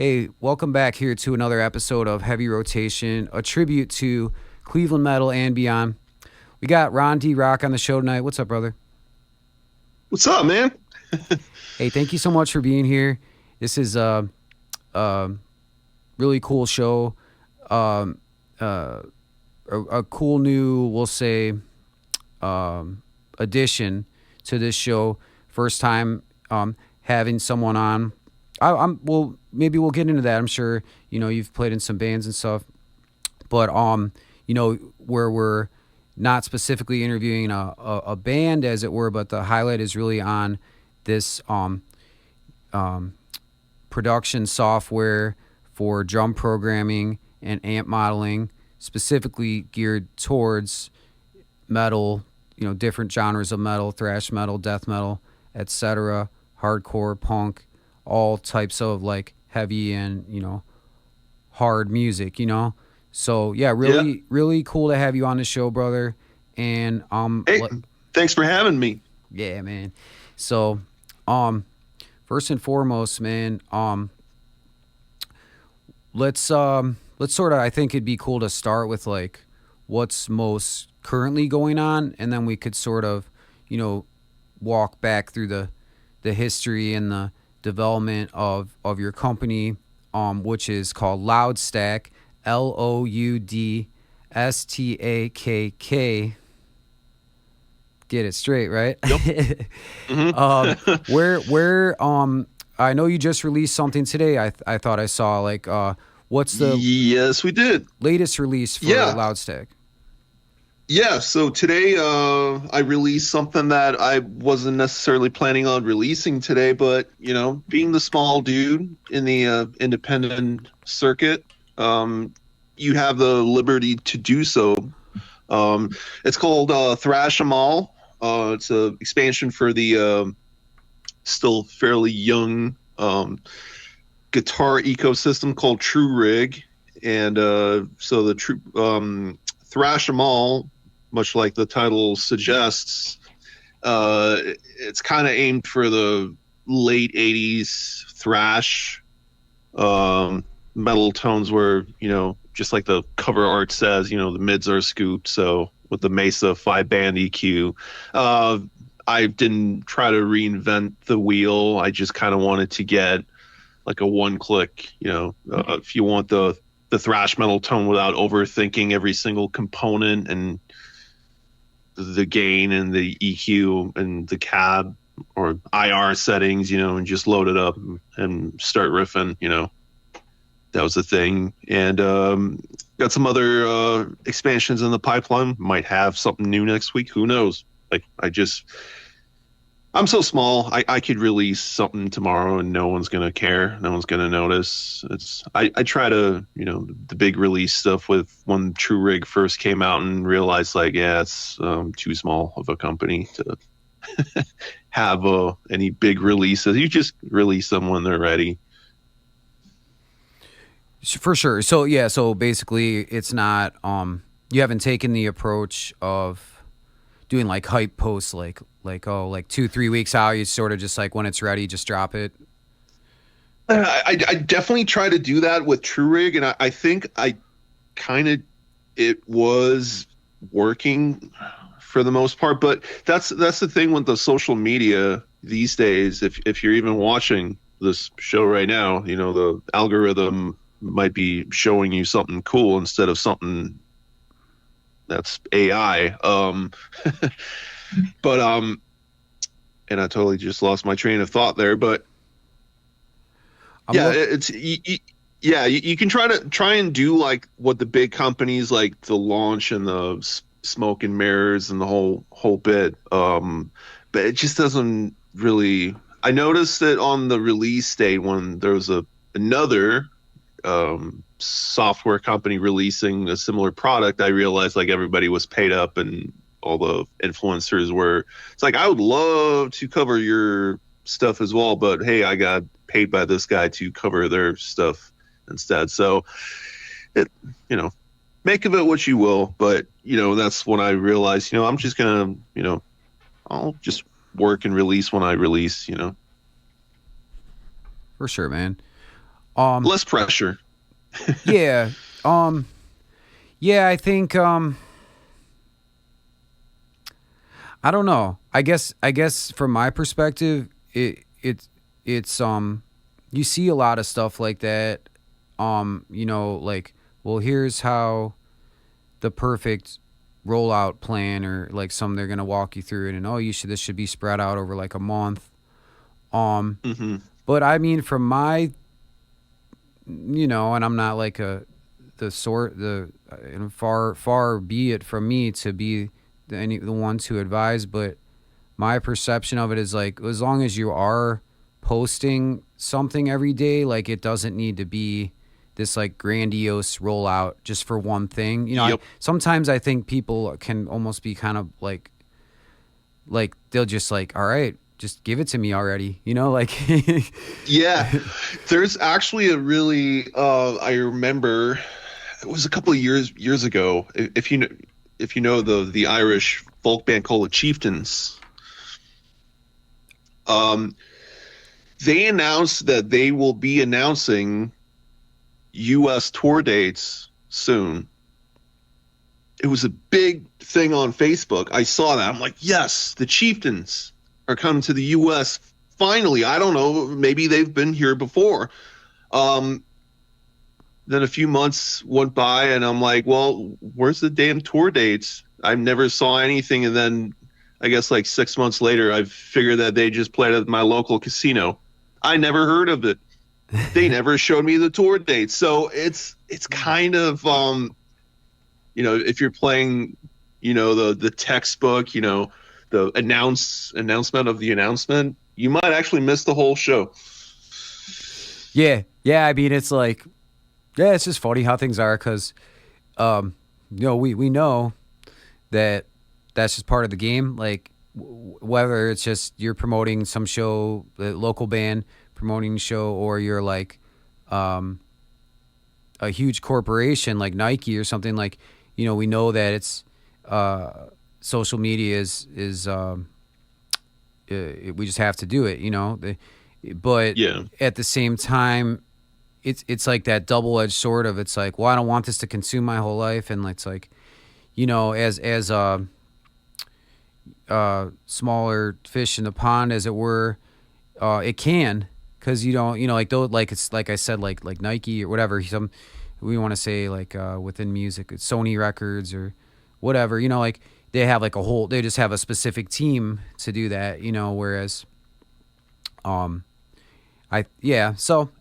Hey, welcome back here to another episode of Heavy Rotation, a tribute to Cleveland metal and beyond. We got Ron D. Rock on the show tonight. What's up, brother? What's up, man? Hey, thank you so much for being here. This is a really cool show. A cool new, we'll say, addition to this show. First time having someone on. Well, maybe we'll get into that. I'm sure you've played in some bands and stuff, but where we're not specifically interviewing a band, as it were, but the highlight is really on this production software for drum programming and amp modeling, specifically geared towards metal, different genres of metal, thrash metal, death metal, etc., hardcore, punk, all types of like heavy and hard music. So yeah, really cool to have you on the show, brother. And hey, thanks for having me. Yeah, man. So first and foremost, man, let's sort of, I think it'd be cool to start with like what's most currently going on, and then we could sort of walk back through the history and the development of your company, which is called Loudstakk, Loudstakk. Get it straight, right? Yep. Mm-hmm. Where I know you just released something today. I thought I saw like what's the yes, we did latest release for Loudstakk? Yeah, so today I released something that I wasn't necessarily planning on releasing today, but being the small dude in the independent circuit, you have the liberty to do so. It's called Thrash 'Em All. It's an expansion for the still fairly young guitar ecosystem called True Rig, and so the true Thrash 'Em All, much like the title suggests, it's kind of aimed for the late 80s thrash metal tones where, just like the cover art says, the mids are scooped. So with the Mesa 5-band EQ, I didn't try to reinvent the wheel. I just kind of wanted to get like a one-click, if you want the thrash metal tone without overthinking every single component and the gain and the EQ and the cab or IR settings, and just load it up and start riffing, that was the thing. And got some other expansions in the pipeline. Might have something new next week. Who knows? Like I'm so small. I could release something tomorrow and no one's gonna care. No one's gonna notice. I try to the big release stuff with when True Rig first came out and realized like it's too small of a company to have any big releases. You just release them when they're ready. For sure. So yeah. So basically, it's not you haven't taken the approach of doing like hype posts like 2-3 weeks out. You sort of just like when it's ready, just drop it. I definitely try to do that with True Rig, and I think it was working for the most part. But that's the thing with the social media these days. If you're even watching this show right now, the algorithm might be showing you something cool instead of something that's AI. But and I totally just lost my train of thought there. But you can try and do like what the big companies like the Launch and the Smoke and Mirrors and the whole bit. But it just doesn't really. I noticed that on the release date when there was another software company releasing a similar product, I realized like everybody was paid up and all the influencers were. It's like, I would love to cover your stuff as well, but hey, I got paid by this guy to cover their stuff instead. So it, make of it what you will, but that's when I realized, I'm just gonna, I'll just work and release when I release, For sure, man. Less pressure. Yeah. Yeah, I think I don't know. I guess from my perspective, it's you see a lot of stuff like that. Like, well, here's how the perfect rollout plan, or like some they're gonna walk you through it, and this should be spread out over like a month. But I mean, from my, and I'm not like far be it from me to be the one to advise, but my perception of it is like, as long as you are posting something every day, like it doesn't need to be this like grandiose rollout just for one thing. Yep. Sometimes I think people can almost be kind of like they'll just like, all right, just give it to me already, like. Yeah, there's actually a really I remember it was a couple of years ago. If you know the Irish folk band called the Chieftains, they announced that they will be announcing U.S. tour dates soon. It was a big thing on Facebook. I saw that. I'm like, yes, the Chieftains are coming to the U.S. finally. I don't know, maybe they've been here before. Then a few months went by, and I'm like, well, where's the damn tour dates? I never saw anything. And then I guess like 6 months later, I figured that they just played at my local casino. I never heard of it. They never showed me the tour dates. So it's kind of, if you're playing, the textbook, the announcement of the announcement, you might actually miss the whole show. Yeah. I mean, it's like, yeah, it's just funny how things are, because, we know that that's just part of the game. Like, whether it's just you're promoting some show, the local band promoting a show, or you're like a huge corporation like Nike or something, like, we know that it's social media is we just have to do it, but yeah. At the same time, it's like that double-edged sword of, it's like, well, I don't want this to consume my whole life, and it's like, as smaller fish in the pond, as it were, it can, because you don't, like, though, like, it's like I said, like Nike or whatever, we want to say, like, within music, it's Sony Records or whatever, like, they have like they just have a specific team to do that, whereas so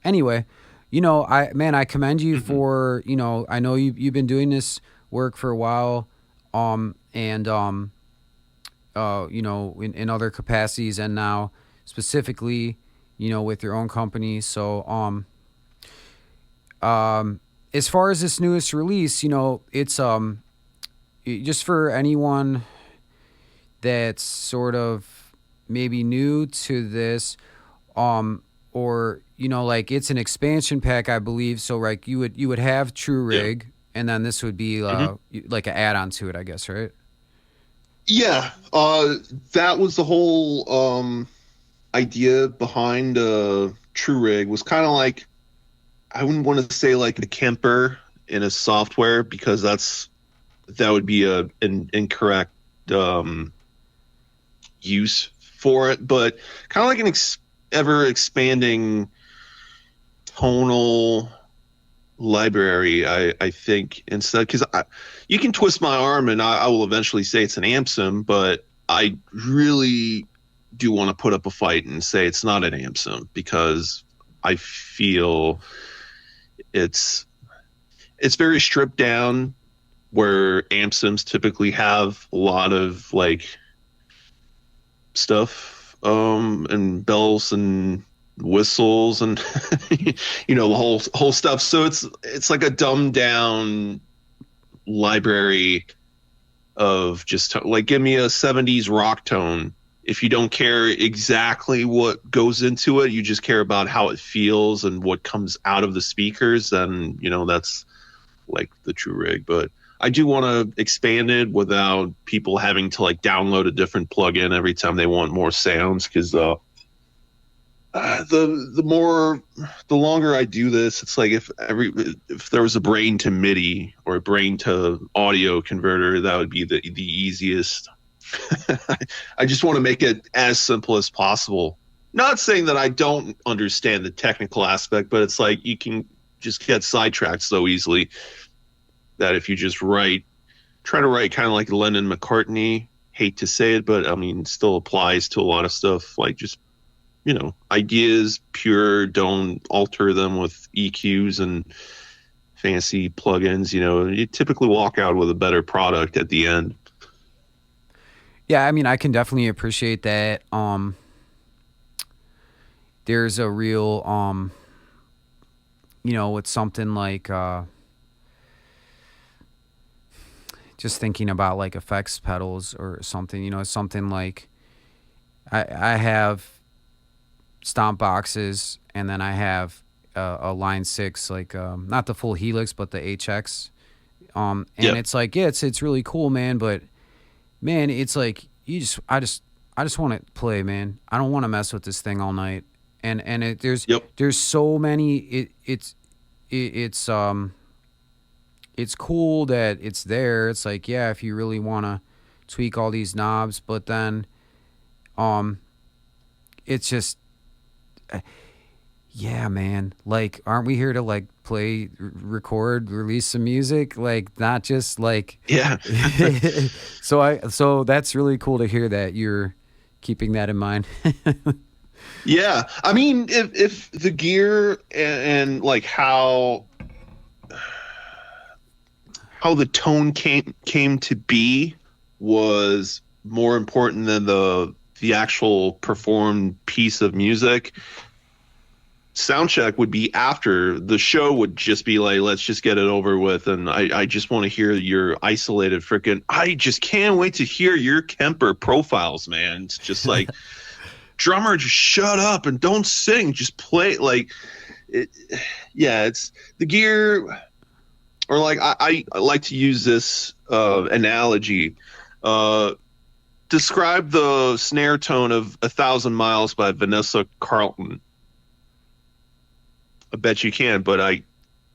anyway, I commend you for, I know you've been doing this work for a while, and in other capacities, and now specifically, with your own company. So, as far as this newest release, it's, just for anyone that's sort of maybe new to this, or, like, it's an expansion pack, I believe. So, like, you would have True Rig, yeah. And then this would be like an add-on to it, I guess, right? Yeah, that was the whole idea behind True Rig. Was kind of like, I wouldn't want to say like a Kemper in a software, because that would be an incorrect use for it, but kind of like an ever expanding tonal library, I think, instead, because you can twist my arm and I will eventually say it's an amp sim, but I really do want to put up a fight and say it's not an amp sim, because I feel it's very stripped down, where amp sims typically have a lot of like stuff, and bells and whistles and the whole stuff. So it's like a dumbed down library of just like, give me a 70s rock tone. If you don't care exactly what goes into it, you just care about how it feels and what comes out of the speakers, then that's like the True Rig. But I do want to expand it without people having to like download a different plugin every time they want more sounds, because The longer I do this, it's like if there was a brain to MIDI or a brain to audio converter, that would be the easiest. I just want to make it as simple as possible. Not saying that I don't understand the technical aspect, but it's like you can just get sidetracked so easily that if you just try to write kind of like Lennon McCartney. Hate to say it, but I mean, it still applies to a lot of stuff. Like just ideas pure, don't alter them with EQs and fancy plugins. You typically walk out with a better product at the end. Yeah, I mean, I can definitely appreciate that. There's a real, with something like, just thinking about like effects pedals or something, something like I have stomp boxes, and then I have a Line 6, like not the full Helix, but the HX. And it's like, yeah, it's really cool, man. But man, it's like I just want to play, man. I don't want to mess with this thing all night. And there's so many. It's cool that it's there. It's like, yeah, if you really want to tweak all these knobs, but then it's just. Yeah, man. Like, aren't we here to like play, record, release some music? Like, not just like. Yeah. So that's really cool to hear that you're keeping that in mind. Yeah, I mean, if the gear and like how the tone came to be was more important than the actual performed piece of music, soundcheck would be after. The show would just be like, let's just get it over with, and I just want to hear your isolated freaking. I just can't wait to hear your Kemper profiles, man. It's just like, drummer, just shut up and don't sing, just play. Like it's the gear, or like I like to use this analogy. Describe the snare tone of 1,000 Miles by Vanessa Carlton. I bet you can, but I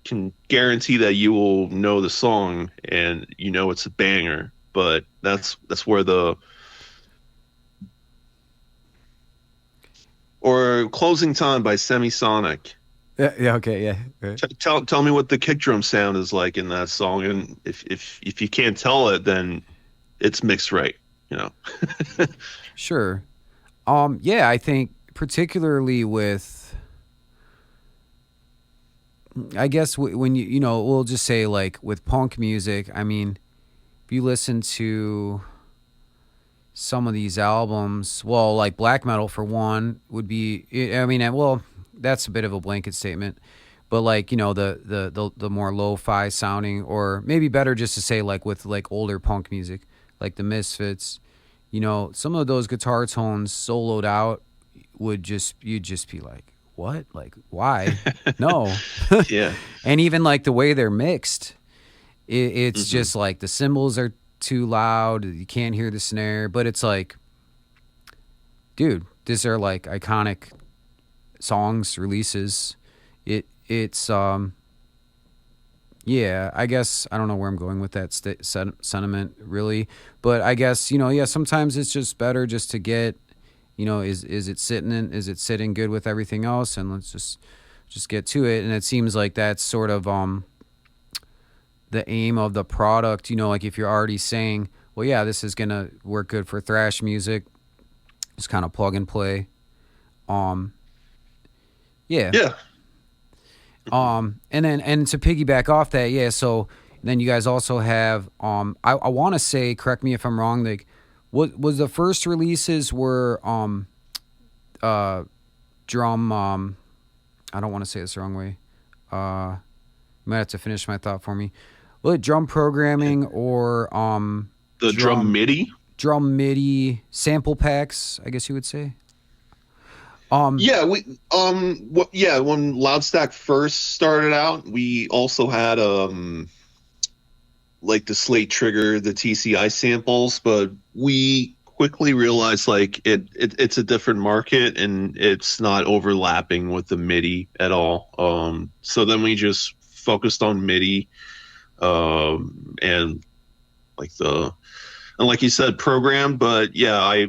can guarantee that you will know the song and it's a banger. But that's where or Closing Time by Semisonic. Yeah. Okay. Yeah. Right. Tell me what the kick drum sound is like in that song, and if you can't tell it, then it's mixed right. Sure. Yeah, I think particularly with, I guess when we'll just say like with punk music, I mean, if you listen to some of these albums, well, like black metal for one would be, I mean, well, that's a bit of a blanket statement, but like, the more lo-fi sounding, or maybe better just to say like with like older punk music, like the Misfits, some of those guitar tones soloed out you'd just be like, what? Like, why? No. Yeah. And even like the way they're mixed, it's just like the cymbals are too loud. You can't hear the snare, but it's like, dude, these are like iconic songs, releases. It's yeah, I guess I don't know where I'm going with that sentiment really, but I guess sometimes it's just better just to get, is it sitting good with everything else, and let's just get to it. And it seems like that's sort of the aim of the product. Like if you're already saying, well, yeah, this is gonna work good for thrash music, just kind of plug and play. Yeah. And to piggyback off that, yeah, so then you guys also have I want to say, correct me if I'm wrong, like what was the first releases were drum, I don't want to say this the wrong way, you might have to finish my thought for me. Well, drum programming or the drum MIDI sample packs, I guess you would say. When Loudstakk first started out, we also had like the Slate Trigger, the TCI samples, but we quickly realized like it's a different market and it's not overlapping with the MIDI at all. So then we just focused on MIDI, and like you said, program. But yeah,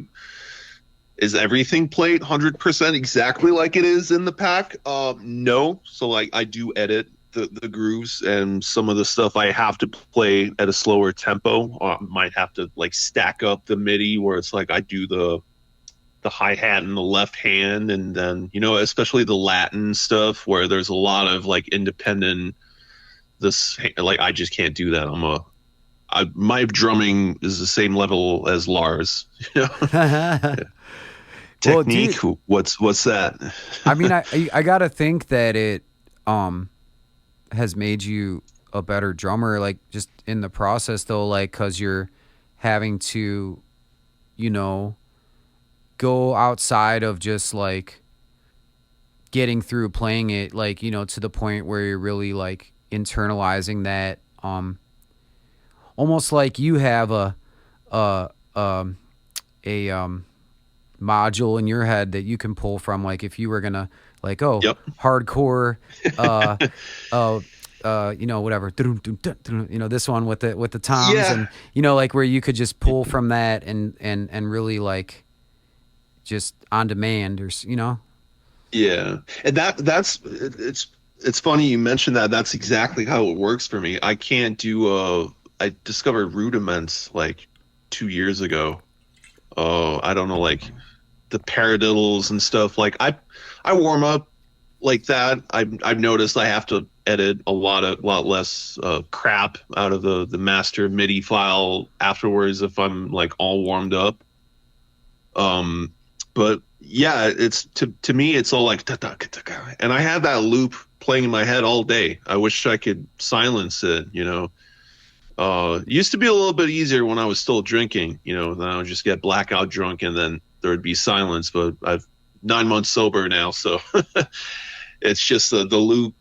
is everything played 100% exactly like it is in the pack? No. So like I do edit the grooves, and some of the stuff I have to play at a slower tempo. Might have to like stack up the MIDI where it's like I do the hi-hat in the left hand, and then especially the Latin stuff where there's a lot of like independent like I just can't do that. My drumming is the same level as Lars. Technique. Well, dude, what's that? I mean, I gotta think that it has made you a better drummer, like just in the process though, like because you're having to go outside of just like getting through playing it, like to the point where you're really like internalizing that, almost like you have a module in your head that you can pull from, like if you were gonna like Yep. hardcore whatever, this one with the toms, Yeah. and like where you could just pull from that and really like just on demand, or Yeah, and it's funny you mentioned that. That's exactly how it works for me. I can't do. I discovered rudiments like 2 years ago. I don't know, like the paradiddles and stuff. Like I warm up like that. I've noticed I have to edit a lot less crap out of the master MIDI file afterwards if I'm like all warmed up. But yeah, it's to me it's all like and I have that loop playing in my head all day. I wish I could silence it. It used to be a little bit easier when I was still drinking. Then I would just get blackout drunk and then there would be silence. But I've 9 months sober now, so it's just the loop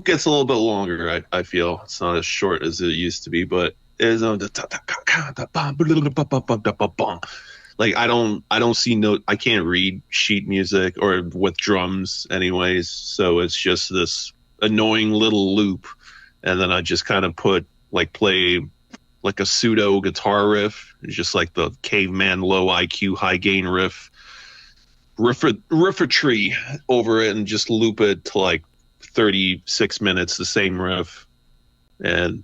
gets a little bit longer. I feel it's not as short as it used to be, but it's like I don't see note. I can't read sheet music or with drums anyways, so it's just this annoying little loop, and then I just kind of play like a pseudo guitar riff. It's just like the caveman low IQ high gain riff-a-tree over it, and just loop it to like 36 minutes, the same riff, and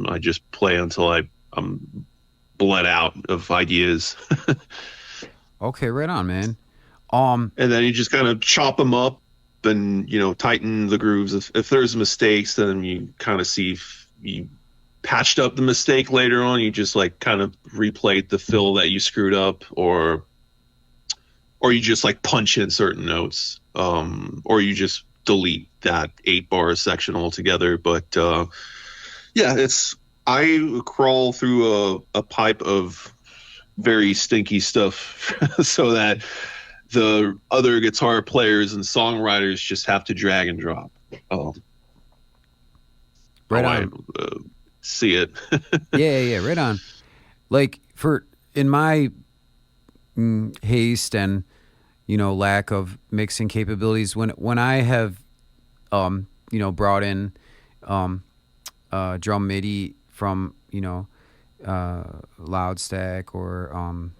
I just play until I'm bled out of ideas. Okay, right on, man. And then you just kind of chop them up and tighten the grooves. If there's mistakes, then you kind of see if you patched up the mistake later on. You just like kind of replay the fill that you screwed up, or you just like punch in certain notes, or you just delete that 8-bar section altogether. But yeah, I crawl through a pipe of very stinky stuff so that the other guitar players and songwriters just have to drag and drop. Right on. I see it. yeah, right on. Like in my haste and lack of mixing capabilities, when I have brought in drum MIDI from Loudstakk or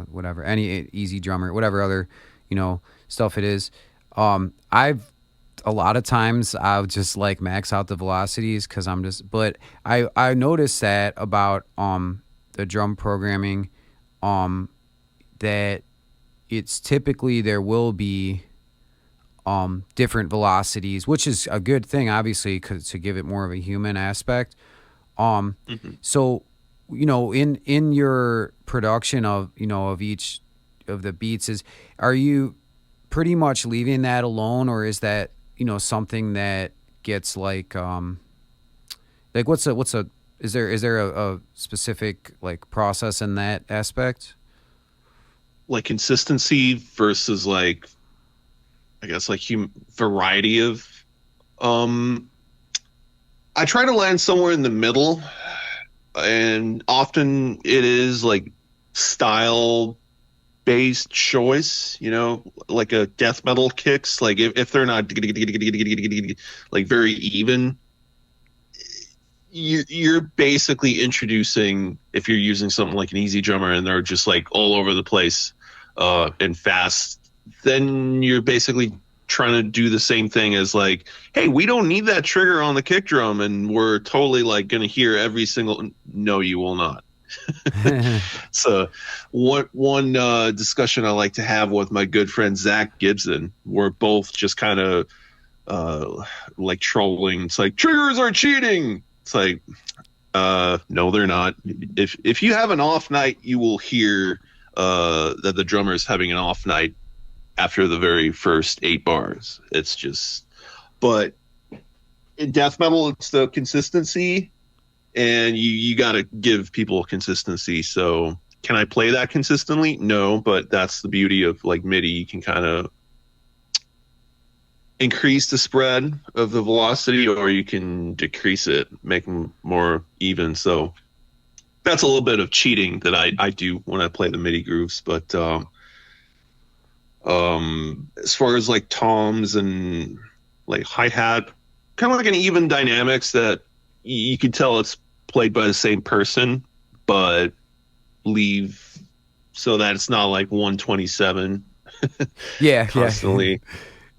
whatever, any Easy Drummer, whatever other stuff it is, I've a lot of times I'll just like max out the velocities because but I noticed that about the drum programming, that it's typically there will be different velocities, which is a good thing, obviously, to give it more of a human aspect. So, in your production of each of the beats, are you pretty much leaving that alone, or is that something that gets like is there a specific like process in that aspect? Like consistency versus like, I guess like variety of, I try to land somewhere in the middle, and often it is like style based choice, like a death metal kicks. Like if they're not like very even, you're basically introducing, if you're using something like an easy drummer and they're just like all over the place and fast, then you're basically trying to do the same thing as like, hey, we don't need that trigger on the kick drum and we're totally like going to hear every single. No, you will not. So one discussion I like to have with my good friend Zach Gibson, we're both just kind of like trolling. It's like, triggers are cheating. It's like, no, they're not. If you have an off night, you will hear that the drummer is having an off night after the very first 8 bars. It's just, but in death metal, it's the consistency, and you got to give people consistency. So can I play that consistently? No, but that's the beauty of like MIDI. You can kind of increase the spread of the velocity, or you can decrease it, make them more even. So that's a little bit of cheating that I do when I play the MIDI grooves. But as far as like toms and like hi-hat, kind of like an even dynamics that you can tell it's played by the same person, but leave so that it's not like 127 constantly.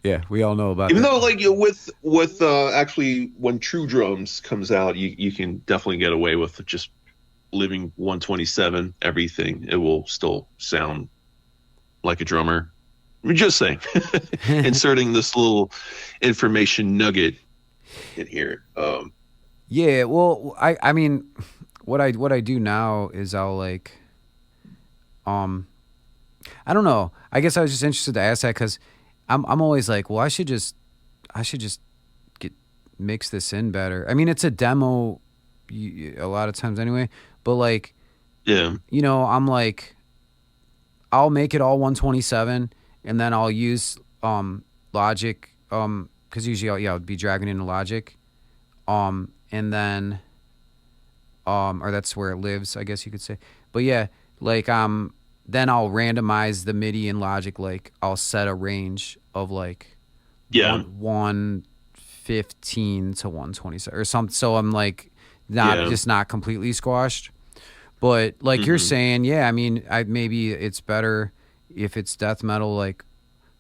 Yeah, we all know about Even that. though like with actually when True Drums comes out, you can definitely get away with just leaving 127 everything. It will still sound like a drummer. I'm just saying. Inserting this little information nugget in here. Yeah, well, I mean, what I do now is I'll like, I don't know. I guess I was just interested to ask that because I'm always like, well, I should just mix this in better. I mean, it's a demo a lot of times anyway, but like, yeah, I'm like, I'll make it all 127 and then I'll use Logic because usually I'll be dragging into Logic, and then or that's where it lives, I guess you could say. But yeah, like then I'll randomize the MIDI in Logic. Like I'll set a range of like 115 to 127 or something. So I'm like not completely squashed. But like you're saying, yeah, I mean, maybe it's better if it's death metal, like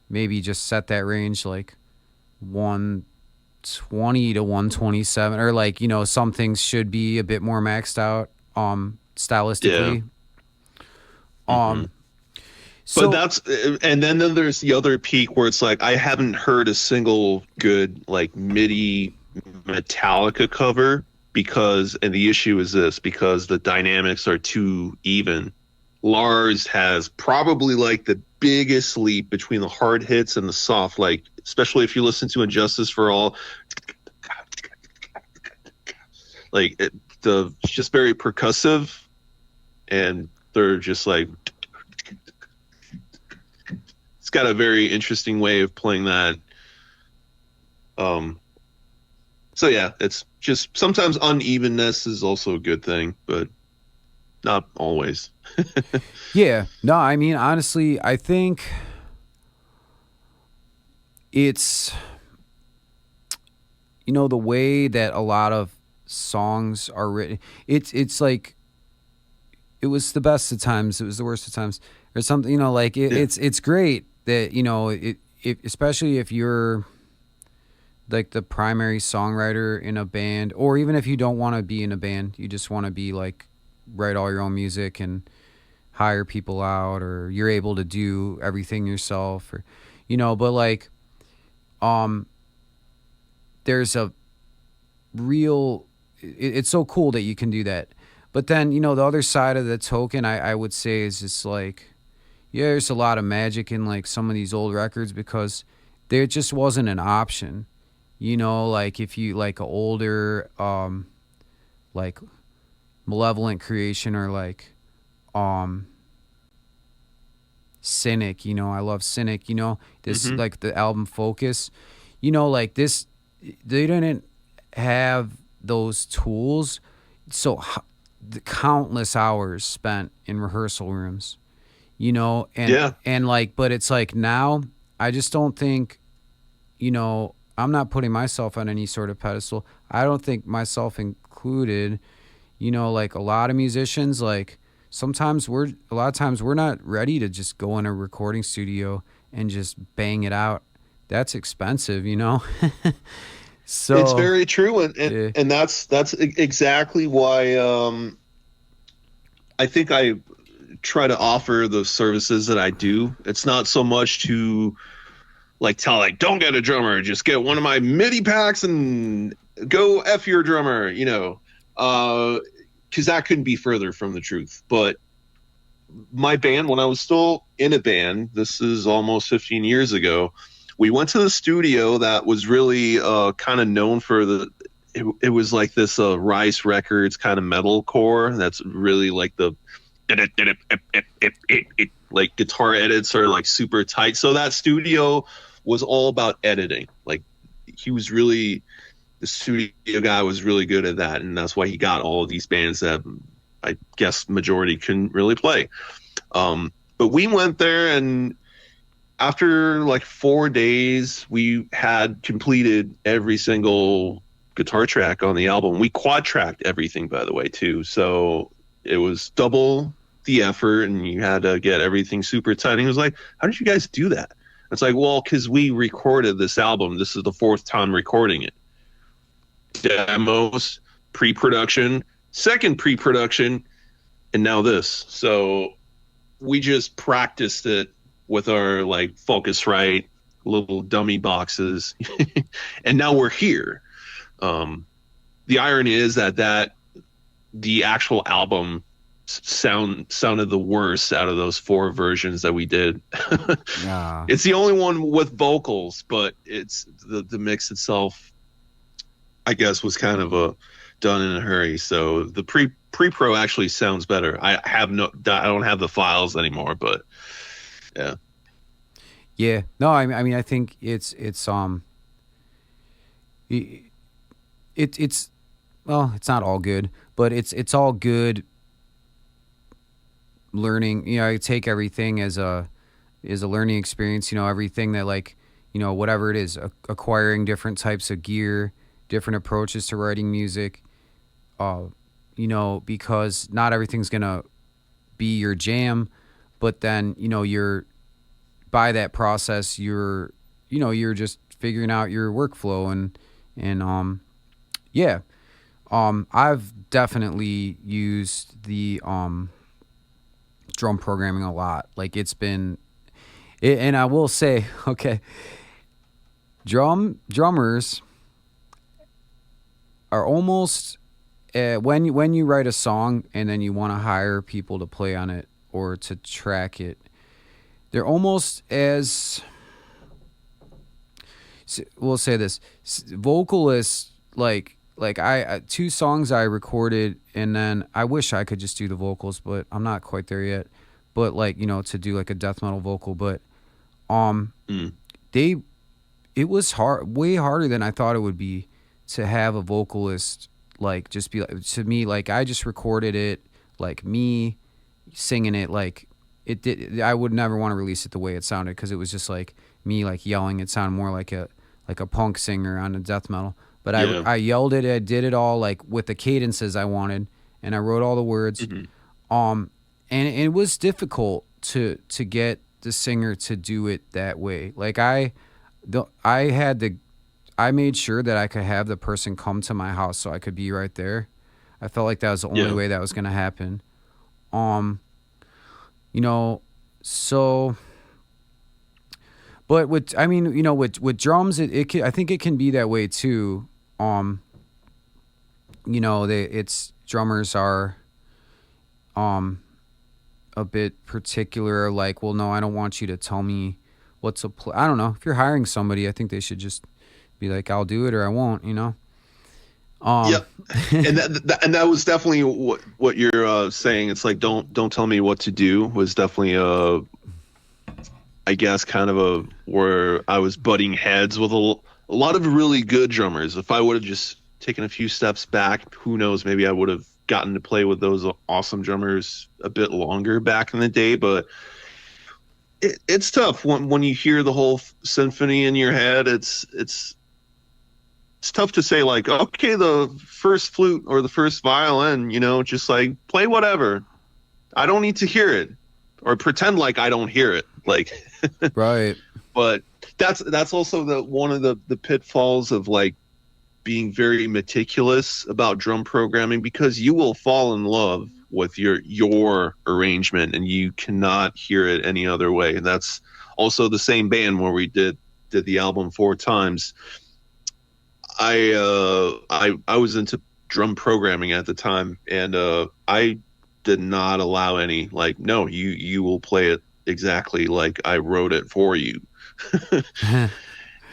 maybe just set that range like 120 to 127, or like, some things should be a bit more maxed out stylistically. So, but that's, and then there's the other peak where it's like I haven't heard a single good like MIDI Metallica cover and the issue is this, because the dynamics are too even. Lars has probably like the biggest leap between the hard hits and the soft, like especially if you listen to Injustice for All, like it's just very percussive, and they're just like, it's got a very interesting way of playing that. So yeah, it's just sometimes unevenness is also a good thing, but not always. Yeah. No, I mean, honestly, I think it's, the way that a lot of songs are written, it's like, it was the best of times, it was the worst of times, or something, like it's great that, especially if you're like the primary songwriter in a band, or even if you don't want to be in a band, you just want to be like write all your own music and hire people out, or you're able to do everything yourself, or but like there's a real, it's so cool that you can do that. But then the other side of the token, I would say, is just like, yeah, there's a lot of magic in like some of these old records because there just wasn't an option. Like if you like an older, like Malevolent Creation, or like, Cynic, I love Cynic, this like the album Focus, like this, they didn't have those tools. So the countless hours spent in rehearsal rooms, and like, but it's like now I just don't think, I'm not putting myself on any sort of pedestal. I don't think, myself included, like a lot of musicians, like a lot of times we're not ready to just go in a recording studio and just bang it out. That's expensive, So it's very true, and that's exactly why I think I try to offer the services that I do. It's not so much to don't get a drummer, just get one of my MIDI packs and go F your drummer, because that couldn't be further from the truth. But my band, when I was still in a band, this is almost 15 years ago, we went to the studio that was really kind of known for it was like this Rice Records kind of metalcore that's really like the like guitar edits are like super tight. So that studio was all about editing. Like the studio guy was really good at that, and that's why he got all of these bands that I guess majority couldn't really play. But we went there, and after like 4 days, we had completed every single guitar track on the album. We quad-tracked everything, by the way, too. So it was double the effort, and you had to get everything super tight. And he was like, how did you guys do that? It's like, well, because we recorded this album. This is the 4th time recording it. Demos, pre-production, second pre-production, and now this. So we just practiced it with our like Focusrite little dummy boxes, and now we're here. The irony is that the actual album sounded the worst out of those 4 versions that we did. Yeah. It's the only one with vocals, but it's the mix itself, I guess, was kind of done in a hurry. So the pre-pro actually sounds better. I don't have the files anymore, but yeah. Yeah. No, I mean, I think it's well, it's not all good, but it's all good learning. I take everything as a learning experience, everything that, like, whatever it is, acquiring different types of gear, different approaches to writing music, because not everything's going to be your jam, but then, you're, by that process, you're just figuring out your workflow and yeah. I've definitely used the drum programming a lot. Like, and I will say, okay, drummers are almost when you write a song and then you want to hire people to play on it or to track it, they're almost as, we'll say this, vocalists, like I 2 songs I recorded, and then I wish I could just do the vocals, but I'm not quite there yet. But to do like a death metal vocal, but it was hard, way harder than I thought it would be to have a vocalist like just be like, to me, like I just recorded it, like me singing it, like it did. I would never want to release it the way it sounded, because it was just like me like yelling. It sounded more like a punk singer on a death metal. But yeah. I yelled it. I did it all like with the cadences I wanted, and I wrote all the words. Mm-hmm. And it was difficult to get the singer to do it that way. Like I made sure that I could have the person come to my house so I could be right there. I felt like that was the only way that was going to happen. So, but with drums, I think it can be that way too. Drummers are, a bit particular, like, well, no, I don't want you to tell me what to play. I don't know. If you're hiring somebody, I think they should just be like, I'll do it or I won't, Yeah. And that was definitely what you're saying. It's like, don't tell me what to do, was definitely I guess kind of where I was butting heads with a lot of really good drummers. If I would have just taken a few steps back, who knows, maybe I would have gotten to play with those awesome drummers a bit longer back in the day, but it's tough when you hear the whole symphony in your head. It's tough to say, like, okay, the first flute or the first violin, just like play whatever. I don't need to hear it or pretend like I don't hear it. Like, right. But that's also one of the pitfalls of like being very meticulous about drum programming, because you will fall in love with your arrangement and you cannot hear it any other way. And that's also the same band where we did the album 4 times. I was into drum programming at the time, and I did not allow any, like, no, you will play it exactly like I wrote it for you.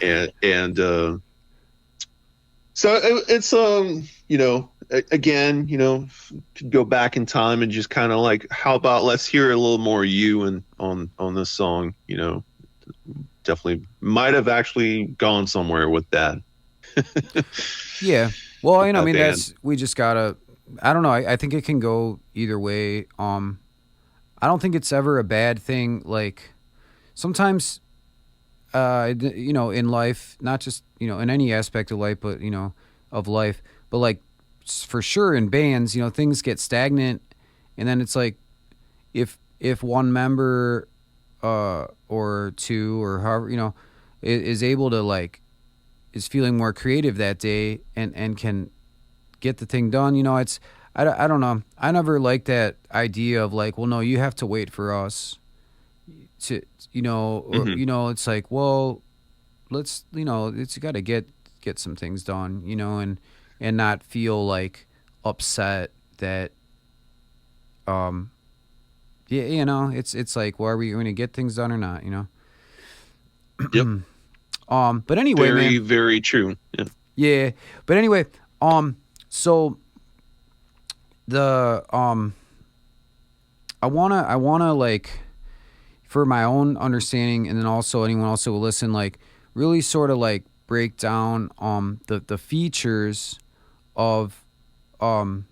and so it's again, could go back in time and just kind of like, how about let's hear a little more you on this song. Definitely might have actually gone somewhere with that. Yeah. Well, I mean, we just gotta, I don't know. I think it can go either way. I don't think it's ever a bad thing. Like, sometimes, in life, not just, in any aspect of life, but, of life, but like for sure in bands, things get stagnant, and then it's like, if one member, or two, or however, is able to like, is feeling more creative that day and can get the thing done, it's, I don't know. I never liked that idea of like, well, no, you have to wait for us to, or, it's like, well, let's, it's, you got to get some things done, and not feel like upset that, it's like, well, are we going to get things done or not, Yep. But anyway, very, man, very true. Yeah. Yeah. But anyway, so the, I wanna like, for my own understanding, and then also anyone else who will listen, like, really sort of like break down, the features of, the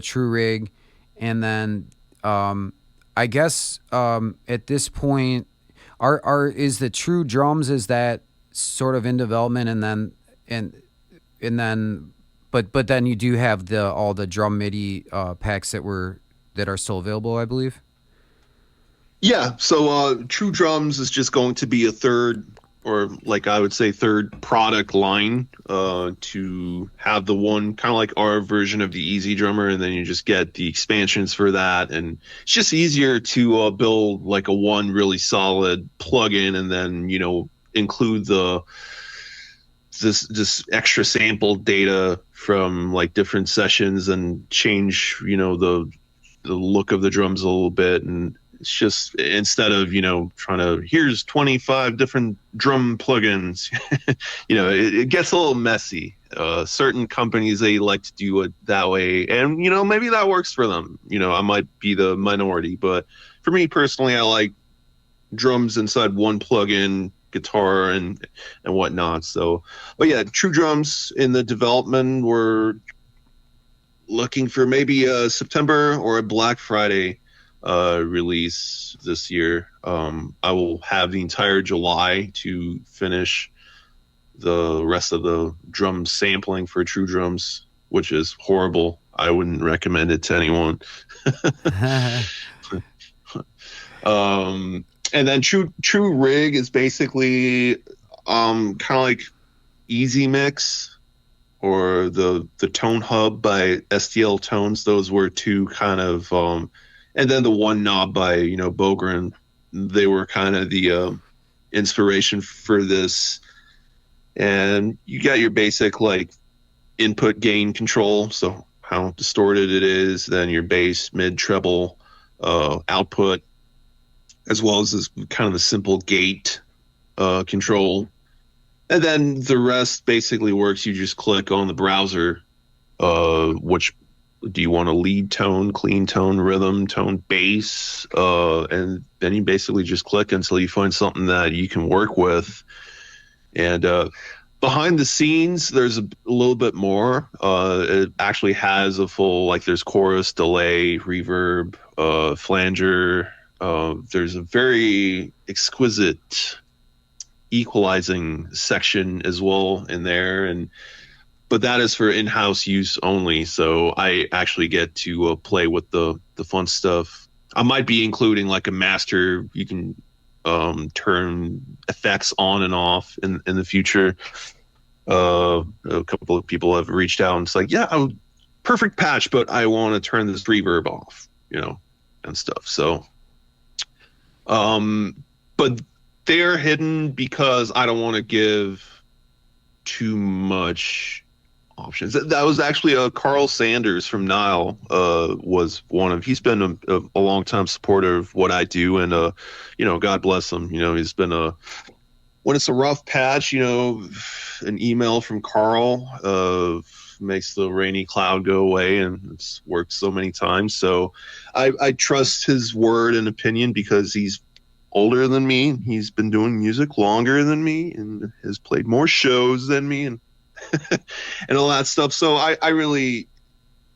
True Rig, and then, I guess, at this point, is the True Drums, is that sort of in development, and then but then you do have all the drum MIDI packs that are still available, I believe. Yeah, so True Drums is just going to be a third, or like I would say third product line, to have the one kind of like our version of the Easy Drummer, and then you just get the expansions for that, and it's just easier to build like a one really solid plugin, and then include this extra sample data from like different sessions, and change the look of the drums a little bit. And it's just, instead of trying to, here's 25 different drum plugins, it gets a little messy. Certain companies, they like to do it that way, and maybe that works for them. I might be the minority, but for me personally, I like drums inside one plugin, guitar and whatnot. So, but yeah, True Drums in the development. We're looking for maybe a September or a Black Friday release this year. I will have the entire July to finish the rest of the drum sampling for True Drums, which is horrible. I wouldn't recommend it to anyone. And then True Rig is basically kind of like Easy Mix or the Tone Hub by STL Tones. Those were two kind of, and then the One Knob by Bogren. They were kind of the inspiration for this. And you got your basic like input gain control, so how distorted it is, then your bass, mid, treble output, as well as this kind of a simple gate control. And then the rest basically works. You just click on the browser, which do you want a lead tone, clean tone, rhythm, tone, bass, and then you basically just click until you find something that you can work with. And Behind the scenes, there's a little bit more. It actually has a full, like, there's chorus, delay, reverb, flanger. There's a very exquisite equalizing section as well in there, but that is for in-house use only. So I actually get to play with the fun stuff. I might be including like a master. You can turn effects on and off in the future. A couple of people have reached out and it's like, yeah, perfect patch, but I want to turn this reverb off, and stuff. So, but they're hidden because I don't want to give too much options. That was actually Carl Sanders from Nile was one of. He's been a long time supporter of what I do, and God bless him. He's been when it's a rough patch, an email from Carl makes the rainy cloud go away, and it's worked so many times. So I trust his word and opinion because he's older than me. He's been doing music longer than me and has played more shows than me and and all that stuff. So I really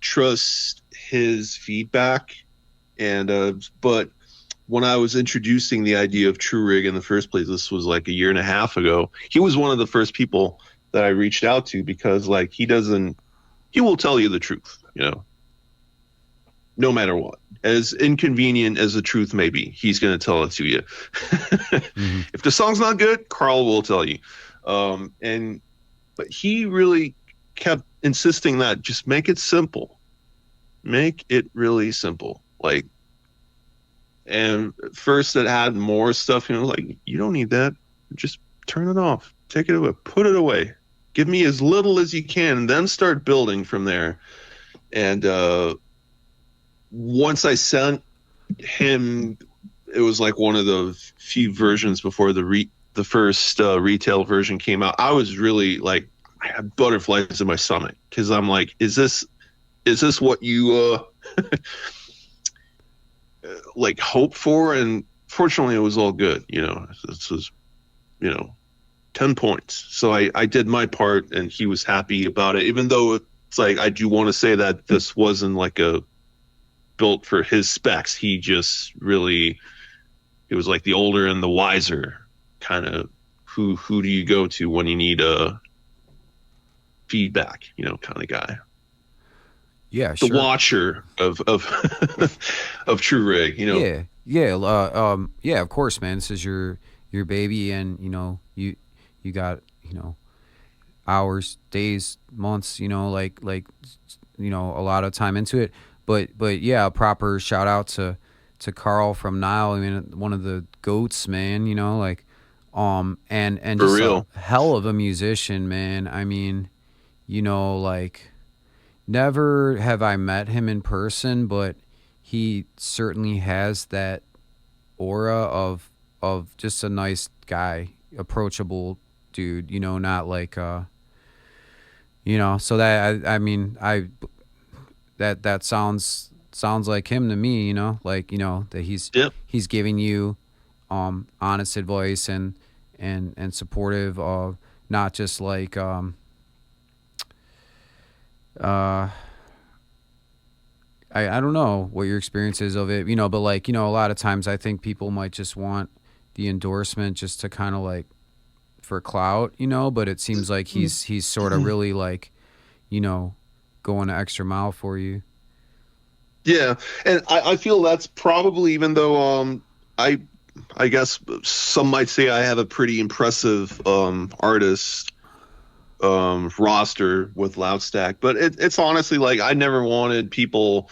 trust his feedback. And but when I was introducing the idea of True Rig in the first place, this was like a year and a half ago, he was one of the first people that I reached out to because like he will tell you the truth, no matter what. As inconvenient as the truth may be, he's going to tell it to you. Mm-hmm. If the song's not good, Carl will tell you. But he really kept insisting that just make it simple. Make it really simple. Like, and first it had more stuff, like, you don't need that. Just turn it off. Take it away. Put it away. Give me as little as you can, and then start building from there. And once I sent him, it was like one of the few versions before the first retail version came out. I was really like, I had butterflies in my stomach because I'm like, is this what you like hope for? And fortunately, it was all good. This was 10 points. So I did my part, and he was happy about it. Even though it's like I do want to say that this wasn't like a built for his specs. He just really, it was like the older and the wiser kind of who do you go to when you need a feedback, kind of guy. Yeah, the sure. Watcher of of True Rig, Yeah, of course, man. This is your baby, and you got hours, days, months, like a lot of time into it. But yeah, a proper shout out to Carl from Nile. I mean, one of the goats, man. And for just real. a hell of a musician, man. I mean, like, never have I met him in person, but he certainly has that aura of just a nice guy, approachable dude. Not like so that I mean that sounds like him to me, like that he's giving you honest advice and supportive of, not just like I don't know what your experience is of it, but like, a lot of times I think people might just want the endorsement just to kind of like for clout, but it seems like he's sort of really like, going an extra mile for you. Yeah. And I feel that's probably, even though I guess some might say I have a pretty impressive artist roster with Loudstakk, but it's honestly like I never wanted people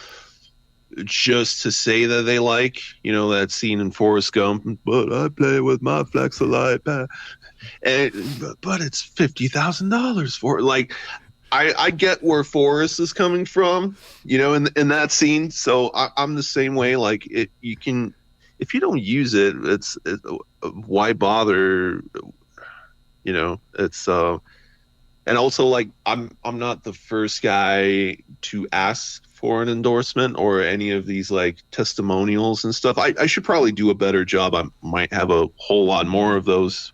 just to say that they like, that scene in Forrest Gump, but I play with my Flexolite, but it's $50,000 for it. Like, I get where Forrest is coming from, in that scene. So I'm the same way. Like, you can, if you don't use it, it's why bother? It's and also, like, I'm not the first guy to ask for an endorsement or any of these like testimonials and stuff. I should probably do a better job. I might have a whole lot more of those.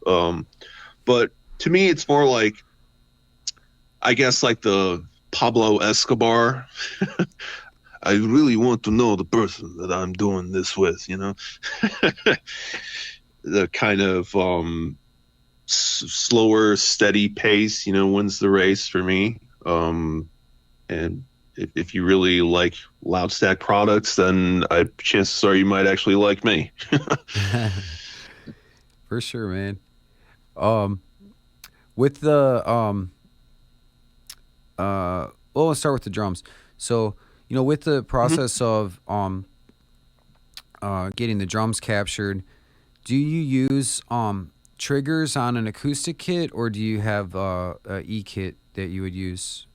But to me, it's more like I guess like the Pablo Escobar. I really want to know the person that I'm doing this with, you know. The kind of slower, steady pace, you know, wins the race for me. And if you really like Loudstakk products, then chances are you might actually like me. For sure, man. Um, with the well, let's start with the drums. So, with the Mhm. process of getting the drums captured, do you use triggers on an acoustic kit, or do you have a E kit that you would use?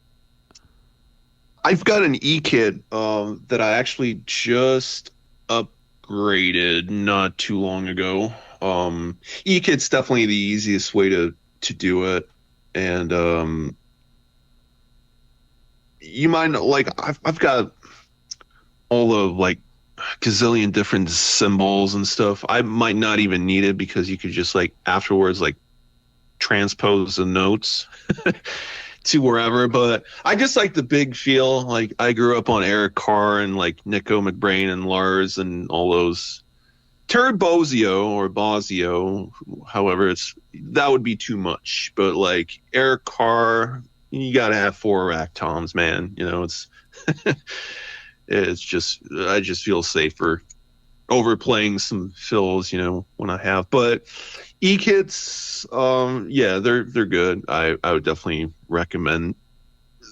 I've got an E kit that I actually just upgraded not too long ago. E kit's definitely the easiest way to do it, and you might know, like I've got all the like gazillion different symbols and stuff. I might not even need it because you could just like afterwards like transpose the notes to wherever. But I just like the big feel. Like I grew up on Eric Carr and like Nico McBrain and Lars and all those. Terry Bozzio or Bozio, however, that would be too much. But like Eric Carr, you got to have 4-rack toms, man. You know, it's just I just feel safer overplaying some fills, you know, when I have. But E-kits, yeah, they're good. I would definitely recommend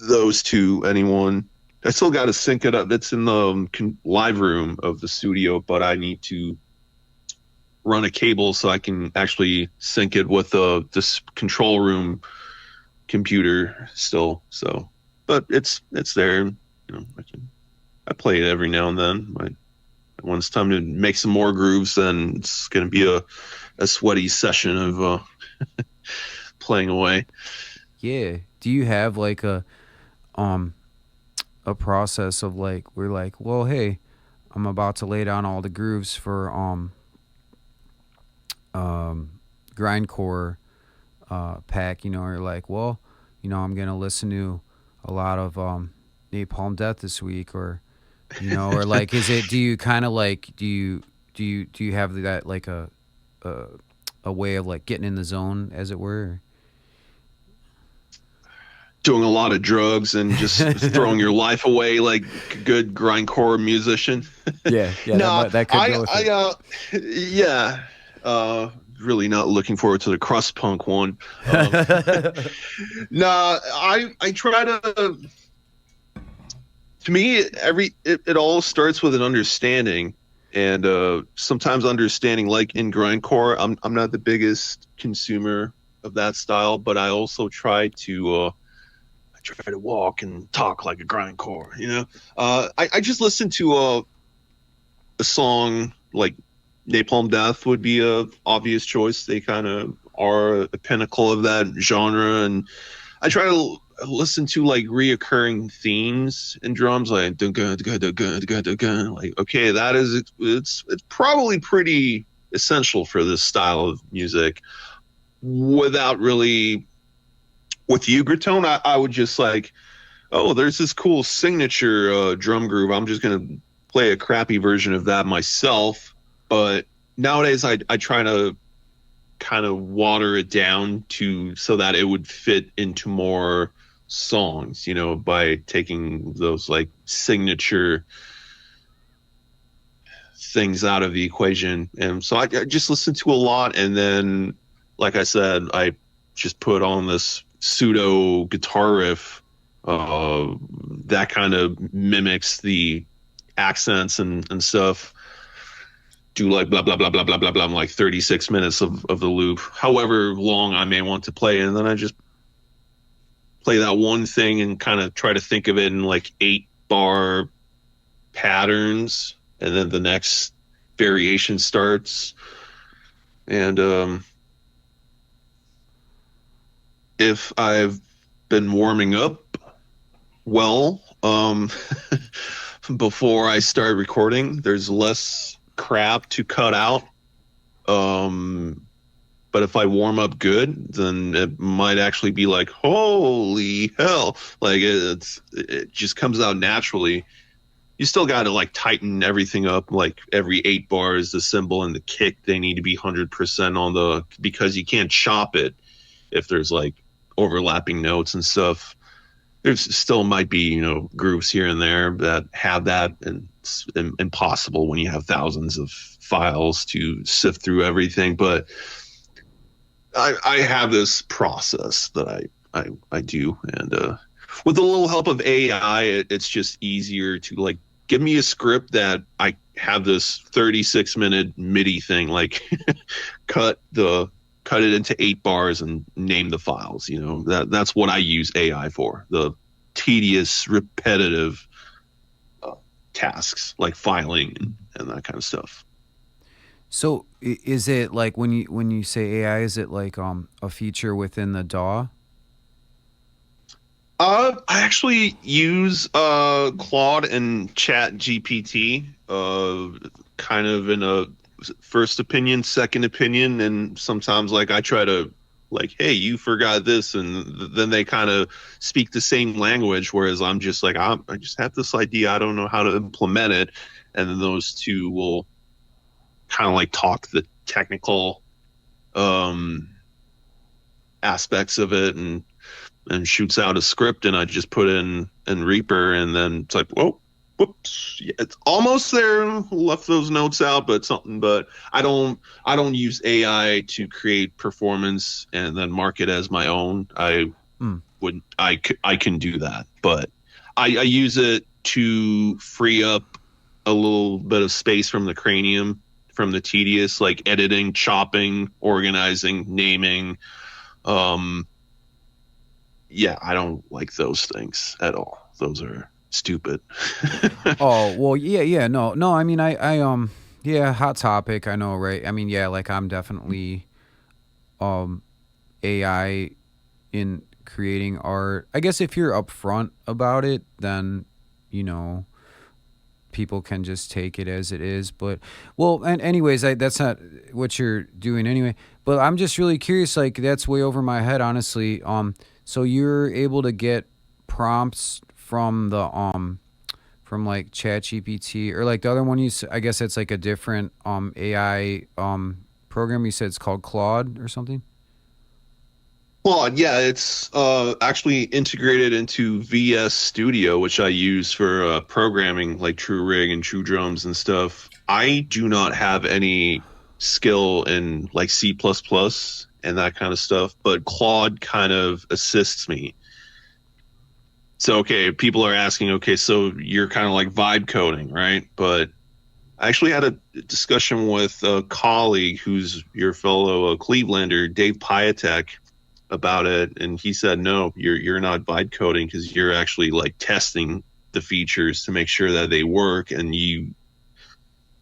those to anyone. I still got to sync it up. It's in the live room of the studio, but I need to run a cable so I can actually sync it with this control room computer still. So, but it's there. You know, I play it every now and then. When it's time to make some more grooves, then it's going to be a sweaty session of playing away. Yeah. Do you have like um a process of like we're like, well, hey, I'm about to lay down all the grooves for grindcore pack, or like, well, I'm gonna listen to a lot of Napalm Death this week, or or like, do you kind of like, do you have that like a a way of like getting in the zone, as it were? Doing a lot of drugs and just throwing your life away like a good grindcore musician. Yeah, Nah, that could go with it. yeah, really not looking forward to the crust punk one. Nah, I try to me, it all starts with an understanding, and sometimes understanding, like in grindcore, I'm not the biggest consumer of that style, but I also I try to walk and talk like a grindcore, you know. I just listened to a song like Napalm Death would be a obvious choice. They kind of are the pinnacle of that genre, and I try to listen to like reoccurring themes in drums, like dun dun dun dun dun dun dun. Like, okay, that is it's probably pretty essential for this style of music. Without really with Ugertone, I would just like, oh, there's this cool signature drum groove. I'm just gonna play a crappy version of that myself. But nowadays, I try to kind of water it down to so that it would fit into more songs, you know, by taking those like signature things out of the equation. And so I just listened to a lot. And then, like I said, I just put on this pseudo guitar riff that kind of mimics the accents and stuff. Do like blah blah blah blah blah blah blah, like 36 minutes of the loop, however long I may want to play, and then I just play that one thing and kind of try to think of it in like 8-bar patterns, and then the next variation starts. And if I've been warming up well before I start recording, there's less crap to cut out. But if I warm up good, then it might actually be like, holy hell. Like it just comes out naturally. You still got to like tighten everything up. Like every 8 bars, the cymbal and the kick, they need to be 100% on the, because you can't chop it if there's like overlapping notes and stuff. There's still might be, you know, grooves here and there that have that, and it's impossible when you have thousands of files to sift through everything. But I have this process that I do, and with a little help of AI, it's just easier to like give me a script that I have this 36-minute MIDI thing, like cut it into 8 bars and name the files. You know, that's what I use AI for. The tedious, repetitive tasks like filing and that kind of stuff. So is it like when you say AI, is it like a feature within the DAW? I actually use Claude and Chat GPT, kind of in a first opinion, second opinion, and sometimes like I try to like, hey, you forgot this, and then they kind of speak the same language, whereas I'm just like, I just have this idea, I don't know how to implement it, and then those two will kind of like talk the technical aspects of it, and shoots out a script, and I just put in Reaper, and then it's like, whoa, whoops, yeah, it's almost there. Left those notes out, but something. But I don't use AI to create performance and then mark it as my own. I can do that, but I use it to free up a little bit of space from the cranium, from the tedious, like editing, chopping, organizing, naming. Yeah, I don't like those things at all. Those are stupid. Oh, well, yeah, no. I mean, yeah, hot topic. I know, right? I mean, yeah, like I'm definitely, AI in creating art. I guess if you're upfront about it, then, you know, people can just take it as it is. But, well, and anyways, that's not what you're doing anyway. But I'm just really curious. Like, that's way over my head, honestly. So you're able to get prompts from the from like ChatGPT, or like the other one I guess it's like a different AI program. You said it's called Claude or something? Claude, yeah, it's actually integrated into VS Studio, which I use for programming like True Rig and True Drums and stuff. I do not have any skill in like C++ and that kind of stuff, but Claude kind of assists me. So, okay, people are asking, okay, so you're kind of like vibe coding, right? But I actually had a discussion with a colleague who's your fellow Clevelander, Dave Piatek, about it, and he said, no, you're not vibe coding, because you're actually like testing the features to make sure that they work, and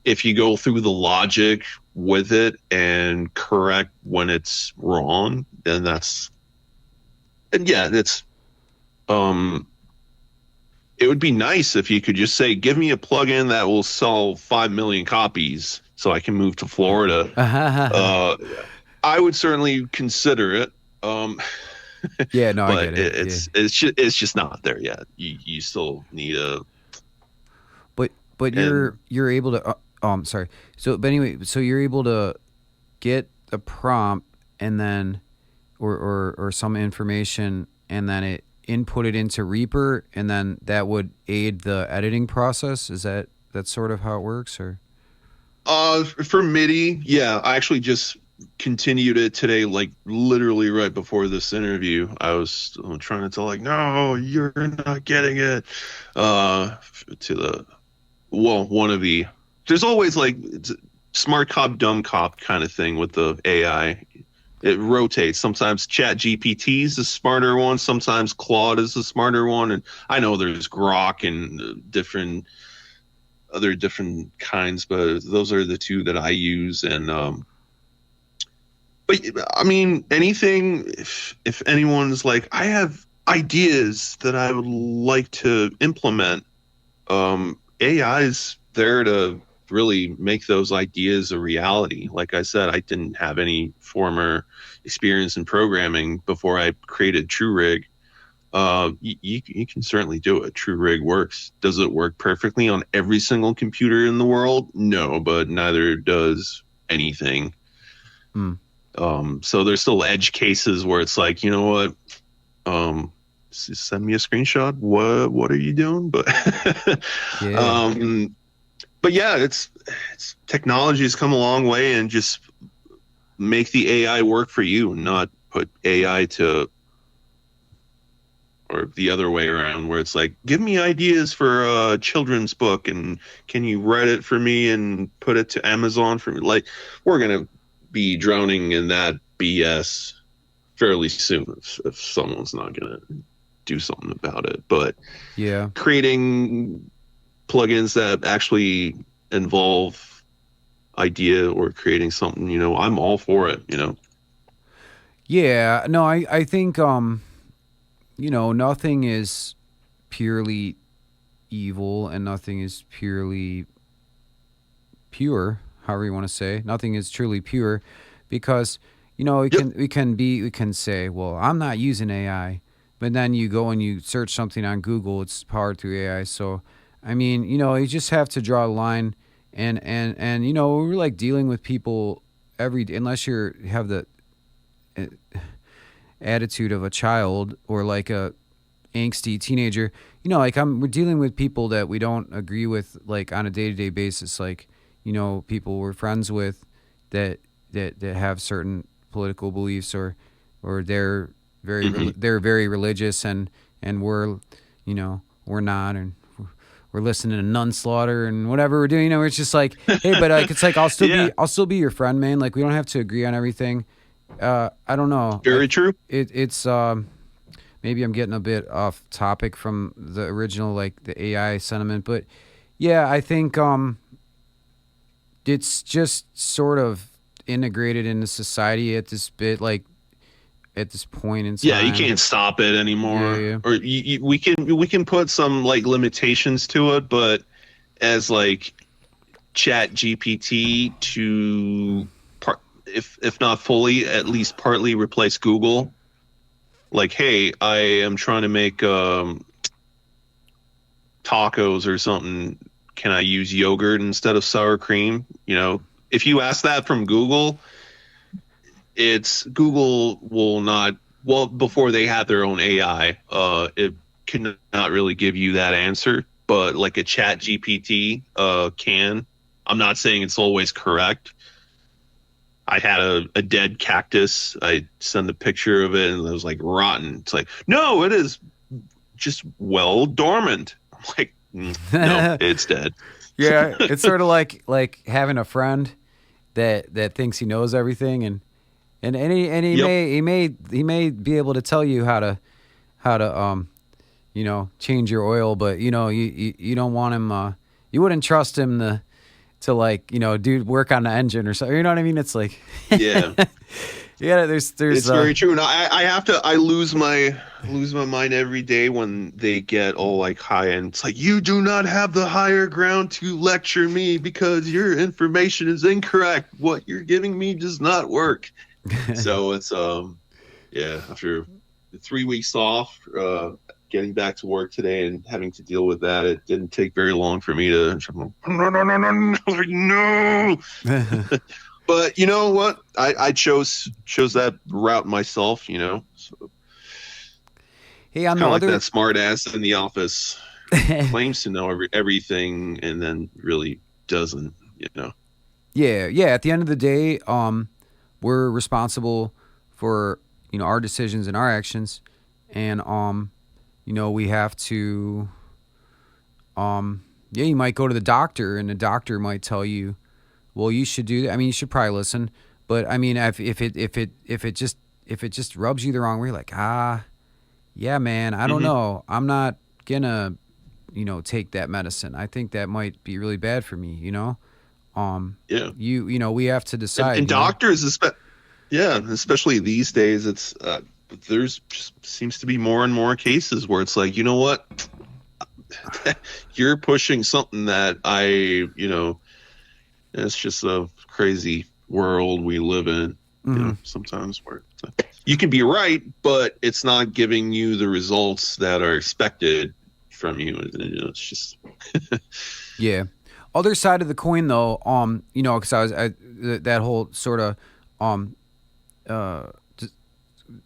if you go through the logic with it and correct when it's wrong, then it's it would be nice if you could just say, give me a plugin that will sell 5 million copies so I can move to Florida. I would certainly consider it. Yeah, no, but I get it. it's just not there yet. You still need a. But you're able to. Sorry. So, but anyway, so you're able to get a prompt and then, or some information, and then it input it into Reaper, and then that would aid the editing process. Is that's sort of how it works, or? For MIDI, yeah, I actually just continued it today, like literally right before this interview. I was trying to tell, like, no, you're not getting it. One of the, there's always like smart cop, dumb cop kind of thing with the AI. It rotates. Sometimes Chat GPT is the smarter one. Sometimes Claude is the smarter one. And I know there's Grok and different kinds, but those are the two that I use. And but I mean, anything. If anyone's like, I have ideas that I would like to implement, AI is there to really make those ideas a reality. Like I said, I didn't have any former experience in programming before I created TrueRig. You can certainly do it. TrueRig works. Does it work perfectly on every single computer in the world? No, but neither does anything. So there's still edge cases where it's like, you know what? Send me a screenshot. What are you doing? But but yeah, it's technology has come a long way, and just make the AI work for you, and not put AI to, or the other way around, where it's like, give me ideas for a children's book, and can you write it for me and put it to Amazon for me? Like, we're gonna be drowning in that BS fairly soon if someone's not gonna do something about it. But creating plugins that actually involve idea or creating something, you know, I'm all for it, you know. Yeah, no, I think you know, nothing is purely evil and nothing is purely pure, however you want to say. Nothing is truly pure, because, you know, we can say, well, I'm not using AI, but then you go and you search something on Google, it's powered through AI. So, I mean, you know, you just have to draw a line, and you know, we're like dealing with people every day, unless you have the attitude of a child or like a angsty teenager. You know, like we're dealing with people that we don't agree with, like on a day-to-day basis. Like, you know, people we're friends with that have certain political beliefs, or they're very religious, and we're, you know, we're not, and we're listening to Nunslaughter and whatever we're doing. You know, it's just like, hey, but like, it's like, I'll still be your friend, man. Like, we don't have to agree on everything. I don't know. Very true. It's maybe I'm getting a bit off topic from the original, like the AI sentiment, but yeah, I think it's just sort of integrated into society at this point in time. Yeah, you can't stop it anymore. Yeah. Or we can put some like limitations to it, but as like Chat GPT to if not fully, at least partly replace Google. Like, hey, I am trying to make tacos or something. Can I use yogurt instead of sour cream? You know, if you ask that from Google, Google will not. Well, before they had their own AI, it cannot really give you that answer. But like a Chat GPT can. I'm not saying it's always correct. I had a dead cactus. I sent a picture of it, and it was like rotten. It's like, no, it is just dormant. I'm like, no, it's dead. Yeah, it's sort of like having a friend that thinks he knows everything, and he may be able to tell you how to you know, change your oil, but you know, you don't want him. You wouldn't trust him to like, you know, do work on the engine or something. You know what I mean? It's like, yeah, there's it's very true. And I lose my mind every day when they get all like high end. It's like, you do not have the higher ground to lecture me because your information is incorrect. What you're giving me does not work. So it's after 3 weeks off, getting back to work today and having to deal with that, it didn't take very long for me to no. But you know what? I chose that route myself, you know. So, hey, on kind of like other... that smart ass in the office claims to know everything and then really doesn't, you know. Yeah. At the end of the day, we're responsible for, you know, our decisions and our actions, and you know, we have to, you might go to the doctor, and the doctor might tell you, well, you should do that. I mean, you should probably listen, but I mean, if it just rubs you the wrong way, like, yeah, man, I don't know. I'm not gonna, you know, take that medicine. I think that might be really bad for me, you know? You know, we have to decide. And doctors, especially these days, it's, there's just seems to be more and more cases where it's like, you know what, you're pushing something that I, you know, It's just a crazy world we live in. Mm-hmm. Sometimes where you can be right, but it's not giving you the results that are expected from you. It's just Yeah. Other side of the coin, though, because that whole sort of uh,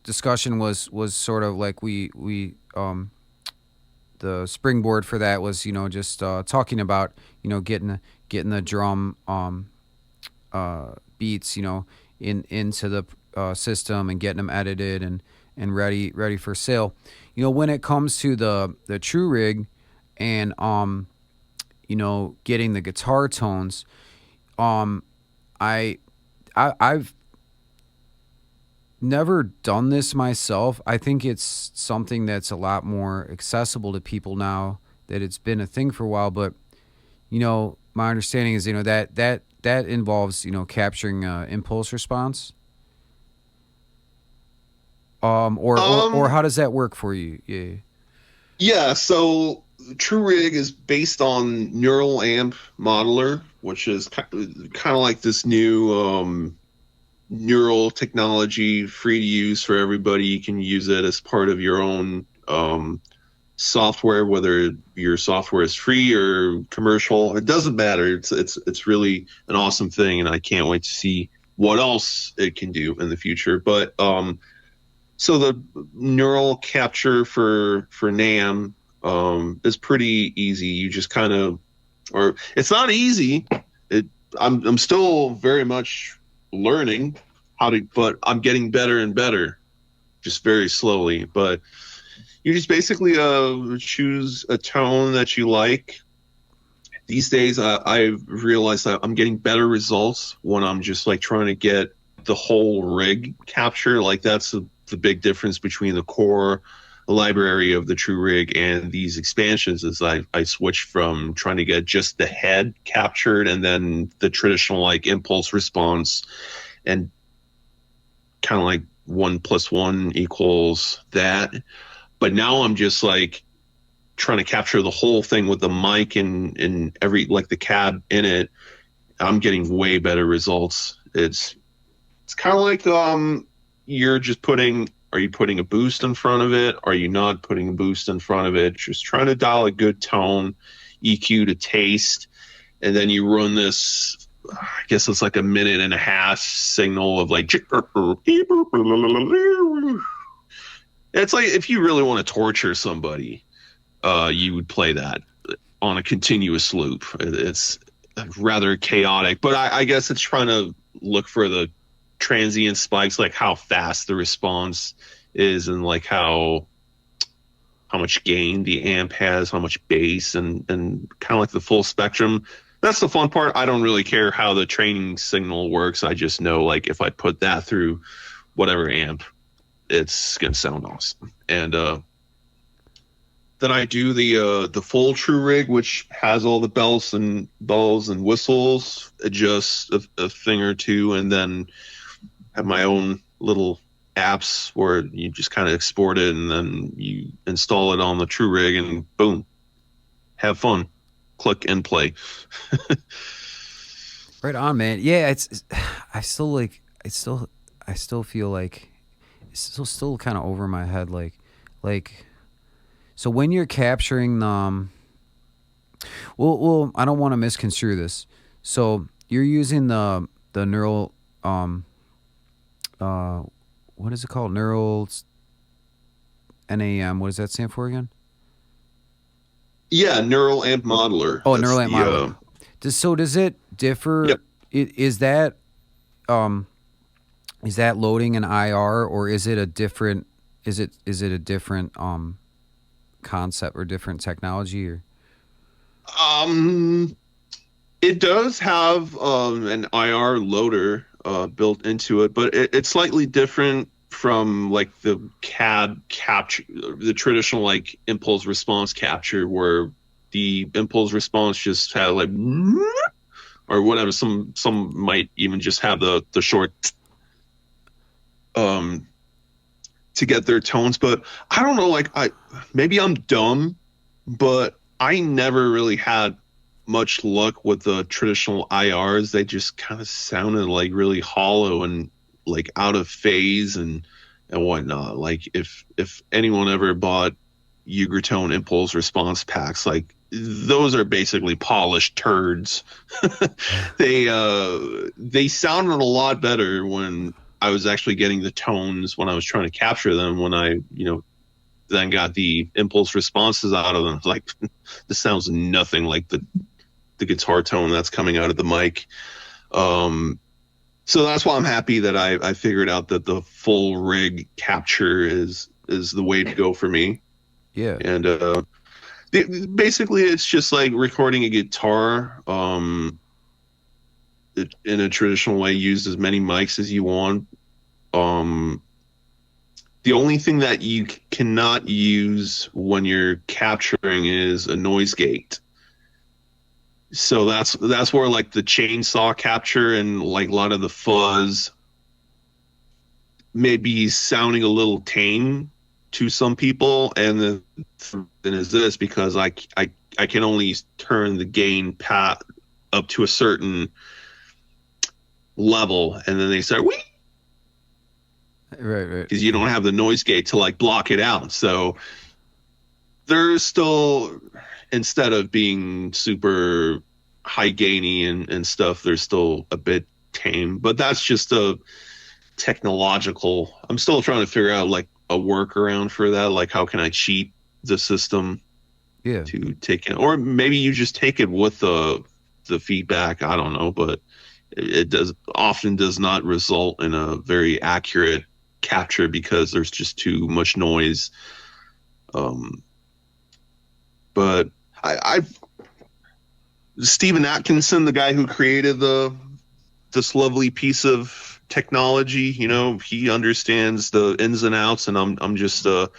discussion was sort of like the springboard for that was just talking about getting the drum beats into the system and getting them edited and ready for sale. When it comes to the true rig and getting the guitar tones, I've never done this myself. I think it's something that's a lot more accessible to people now that it's been a thing for a while. But my understanding is that involves capturing impulse response. Or how does that work for you? Yeah. Yeah, so True Rig is based on Neural Amp Modeler, which is kind of like this new neural technology, free to use for everybody. You can use it as part of your own software, whether your software is free or commercial. It doesn't matter. It's really an awesome thing, and I can't wait to see what else it can do in the future. But so the neural capture for NAMM is pretty easy. You just kind of, or it's not easy. I'm still very much learning how to, but I'm getting better and better, just very slowly. But you just basically choose a tone that you like. These days, I've realized that I'm getting better results when I'm just like trying to get the whole rig capture. Like that's the big difference between the core library of the True Rig and these expansions is I switched from trying to get just the head captured and then the traditional like impulse response and kind of like 1 + 1 = that. But now I'm just like trying to capture the whole thing with the mic and every like the cab in it. I'm getting way better results. It's kind of like you're just are you putting a boost in front of it? Are you not putting a boost in front of it? Just trying to dial a good tone, EQ to taste. And then you run this, I guess it's like a 1.5 minute signal of like, it's like if you really want to torture somebody, you would play that on a continuous loop. It's rather chaotic, but I guess it's trying to look for the transient spikes, like how fast the response is and like how much gain the amp has, how much bass, and kind of like the full spectrum. That's the fun part. I don't really care how the training signal works. I just know like if I put that through whatever amp, it's gonna sound awesome. And then I do the full True Rig, which has all the bells and whistles, adjust a thing or two, and then have my own little apps where you just kind of export it and then you install it on the True Rig and boom, have fun, click and play. Right on, man. Yeah, I still feel like it's still kind of over my head, like. So when you're capturing well, I don't want to misconstrue this. So you're using the neural what is it called? Neural NAM. What does that stand for again? Yeah, Neural Amp Modeler. Oh, Neural Amp Modeler. Does it differ? Yep. Is that loading an IR or is it a different? Is it a different concept or different technology or? It does have an IR loader built into it, but it's slightly different from like the cab capture, the traditional like impulse response capture, where the impulse response just had like or whatever. Some might even just have the short to get their tones, but I don't know. Like maybe I'm dumb, but I never really had much luck with the traditional IRs. They just kind of sounded like really hollow and like out of phase and whatnot. Like if anyone ever bought Ugertone impulse response packs, like those are basically polished turds. They sounded a lot better when I was actually getting the tones when I was trying to capture them. When I then got the impulse responses out of them, like this sounds nothing like the guitar tone that's coming out of the mic. So that's why I'm happy that I figured out that the full rig capture is the way to go for me. Yeah. And basically it's just like recording a guitar in a traditional way. Use as many mics as you want. The only thing that you cannot use when you're capturing is a noise gate. So that's where like the chainsaw capture and like a lot of the fuzz may be sounding a little tame to some people, and then is this because I can only turn the gain up to a certain level, and then they start whee! Right. Because you don't have the noise gate to like block it out. So there's still, instead of being super high gainy and stuff, there's still a bit tame. But that's just a technological. I'm still trying to figure out like a workaround for that. Like how can I cheat the system to take it, or maybe you just take it with the feedback. I don't know, but it does not result in a very accurate capture because there's just too much noise. But I've Stephen Atkinson, the guy who created this lovely piece of technology, he understands the ins and outs, and I'm just a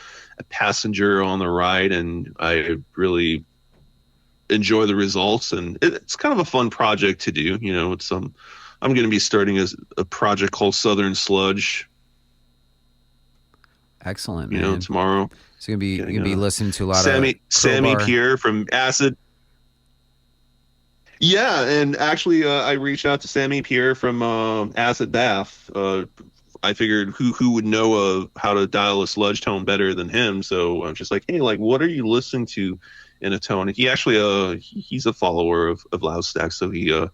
passenger on the ride, and I really enjoy the results, and it's kind of a fun project to do. It's I'm going to be starting a project called Southern Sludge. Excellent, man. Tomorrow. So you're gonna be listening to a lot of Sammy Crowbar. Pierre from Acid. Yeah, and actually, I reached out to Sammy Pierre from Acid Bath. I figured who would know how to dial a sludge tone better than him. So I'm just like, hey, like, what are you listening to in a tone? And he actually, he's a follower of Loudstakk, so he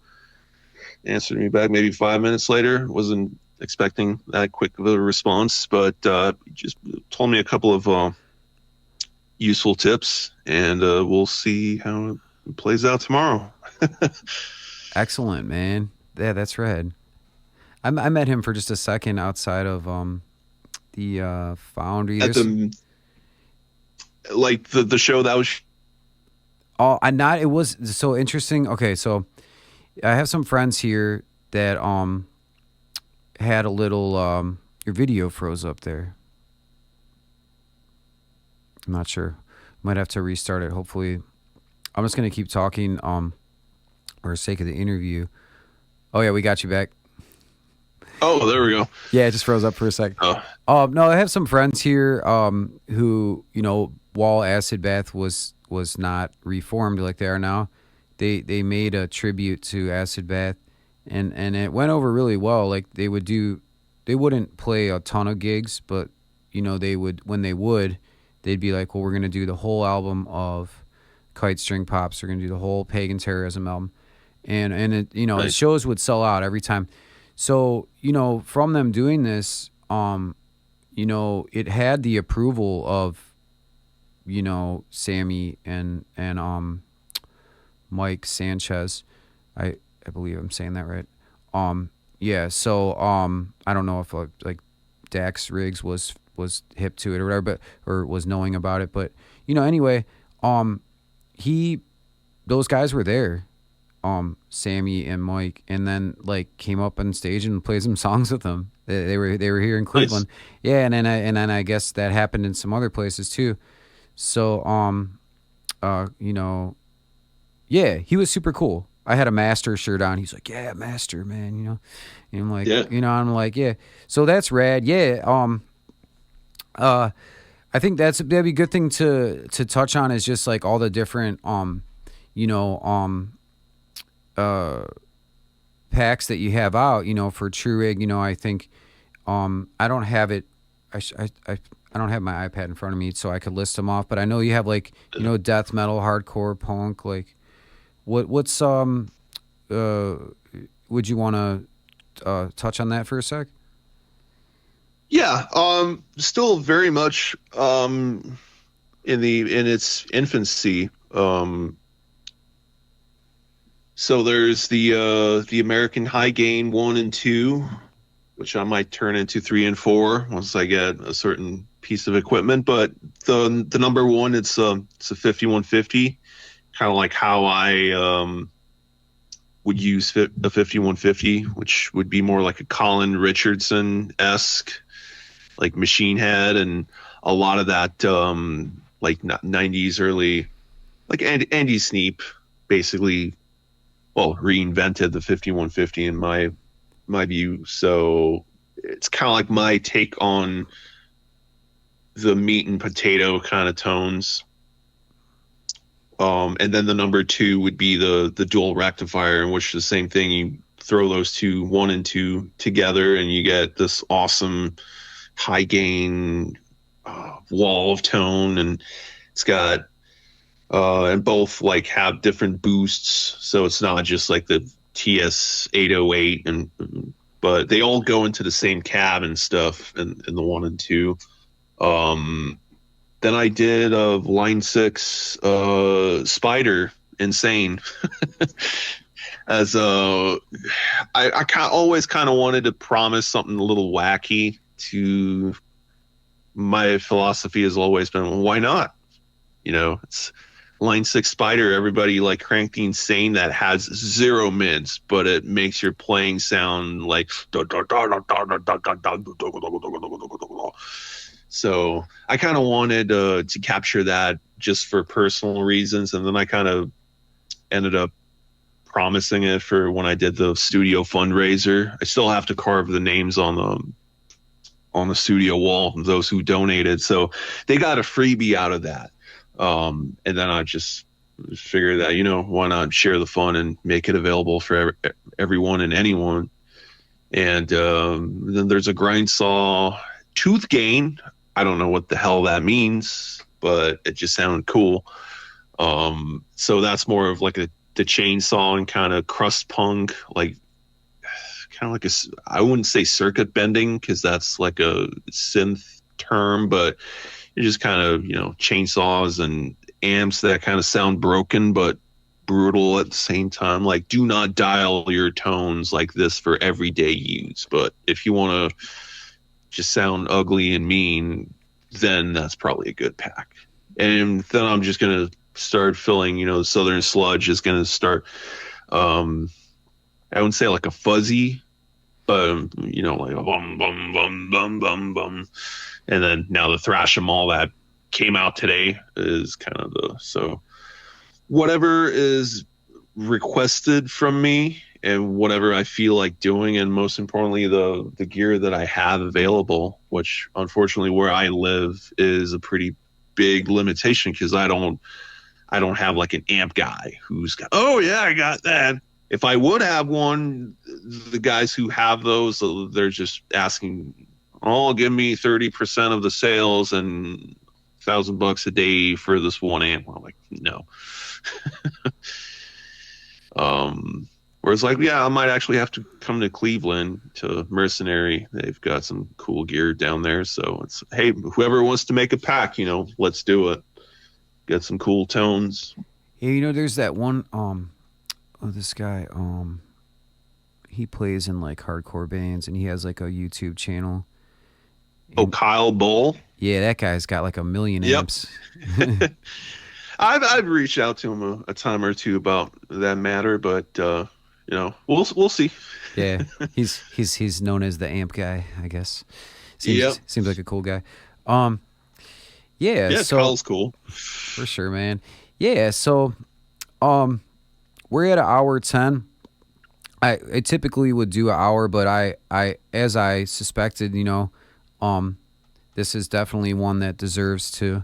answered me back maybe 5 minutes later. Wasn't expecting that quick of a response, but he just told me a couple of useful tips, and we'll see how it plays out tomorrow. Excellent, man. Yeah, that's rad. I met him for just a second outside of the Foundry. At the show that was. Oh, it was so interesting. Okay, so I have some friends here that had a little your video froze up there. I'm not sure. Might have to restart it. Hopefully, I'm just gonna keep talking for the sake of the interview. Oh yeah, we got you back. Oh, there we go. Yeah, it just froze up for a second. No, I have some friends here who, while Acid Bath was not reformed like they are now, they made a tribute to Acid Bath, and it went over really well. Like they wouldn't play a ton of gigs, but they would, when they'd be like, well, we're gonna do the whole album of Kite String Pops. We're gonna do the whole Pagan Terrorism album, and it right. The shows would sell out every time. So, from them doing this, it had the approval of, Sammy and Mike Sanchez. I believe I'm saying that right. Yeah. So, I don't know if like Dax Riggs was hip to it or whatever, or was knowing about it, but anyway, those guys were there. Sammy and Mike, and then like came up on stage and played some songs with them. They were here in Cleveland. Nice. Yeah, and then I guess that happened in some other places too. So yeah, he was super cool. I had a Master shirt on. He's like, yeah, Master, man, And I'm like, yeah. I'm like, yeah. So that's rad. Yeah. I think that'd be a good thing to touch on, is just like all the different packs that you have out, for True Rig, I think I don't have it. I don't have my iPad in front of me, so I could list them off. But I know you have like death metal, hardcore, punk. Like, what's would you want to touch on that for a sec? Yeah, still very much in its infancy. So there's the American High Gain 1 and 2, which I might turn into 3 and 4 once I get a certain piece of equipment. But the number one, it's a 5150, kind of like how I would use a 5150, which would be more like a Colin Richardson-esque, like Machine Head, and a lot of that like 90s early, like Andy Sneap basically, well, reinvented the 5150 in my view. So it's kind of like my take on the meat and potato kind of tones. And then the number 2 would be the dual rectifier, in which the same thing, you throw those two, 1 and 2 together, and you get this awesome high gain wall of tone. And it's got and both like have different boosts, so it's not just like the TS 808, but they all go into the same cab and stuff in the 1 and 2. Then I did a Line 6 Spider Insane. As I always kind of wanted to promise something a little wacky. To my philosophy has always been, well, why not? It's Line 6 Spider. Everybody like crank the Insane that has 0 mids, but it makes your playing sound like. So I kind of wanted to capture that just for personal reasons, and then I kind of ended up promising it for when I did the studio fundraiser. I still have to carve the names on the studio wall, those who donated, so they got a freebie out of that. And then I just figured that why not share the fun and make it available for everyone and anyone. And then there's a Grindsaw Tooth Gain. I don't know what the hell that means, but it just sounded cool. So that's more of like the chainsaw and kind of crust punk, like kind of like I wouldn't say circuit bending, because that's like a synth term, but you're just kind of, chainsaws and amps that kind of sound broken but brutal at the same time. Like, do not dial your tones like this for everyday use, but if you want to just sound ugly and mean, then that's probably a good pack. And then I'm just going to start filling, the Southern Sludge is going to start, I wouldn't say like a fuzzy, but, like a bum, bum, bum, bum, bum, bum. And then now the Thrash 'Em All that came out today is kind of so whatever is requested from me and whatever I feel like doing, and most importantly, the gear that I have available, which unfortunately where I live is a pretty big limitation, because I don't have like an amp guy who's got, oh yeah, I got that. If I would have one, the guys who have those, they're just asking, oh, give me 30% of the sales and $1,000 a day for this one amp. I'm like, no. Whereas like, yeah, I might actually have to come to Cleveland to Mercenary. They've got some cool gear down there. So it's, hey, whoever wants to make a pack, let's do it. Get some cool tones. Yeah, there's that one, this guy, he plays in like hardcore bands, and he has like a YouTube channel. Oh, Kyle Bull? Yeah, that guy's got like 1 million amps. I've reached out to him a time or two about that matter, but we'll see. Yeah, he's known as the amp guy, I guess. Seems like a cool guy. Yeah, so Kyle's cool for sure, man. Yeah, so we're at 1:10. I typically would do an hour, but I as I suspected, this is definitely one that deserves to,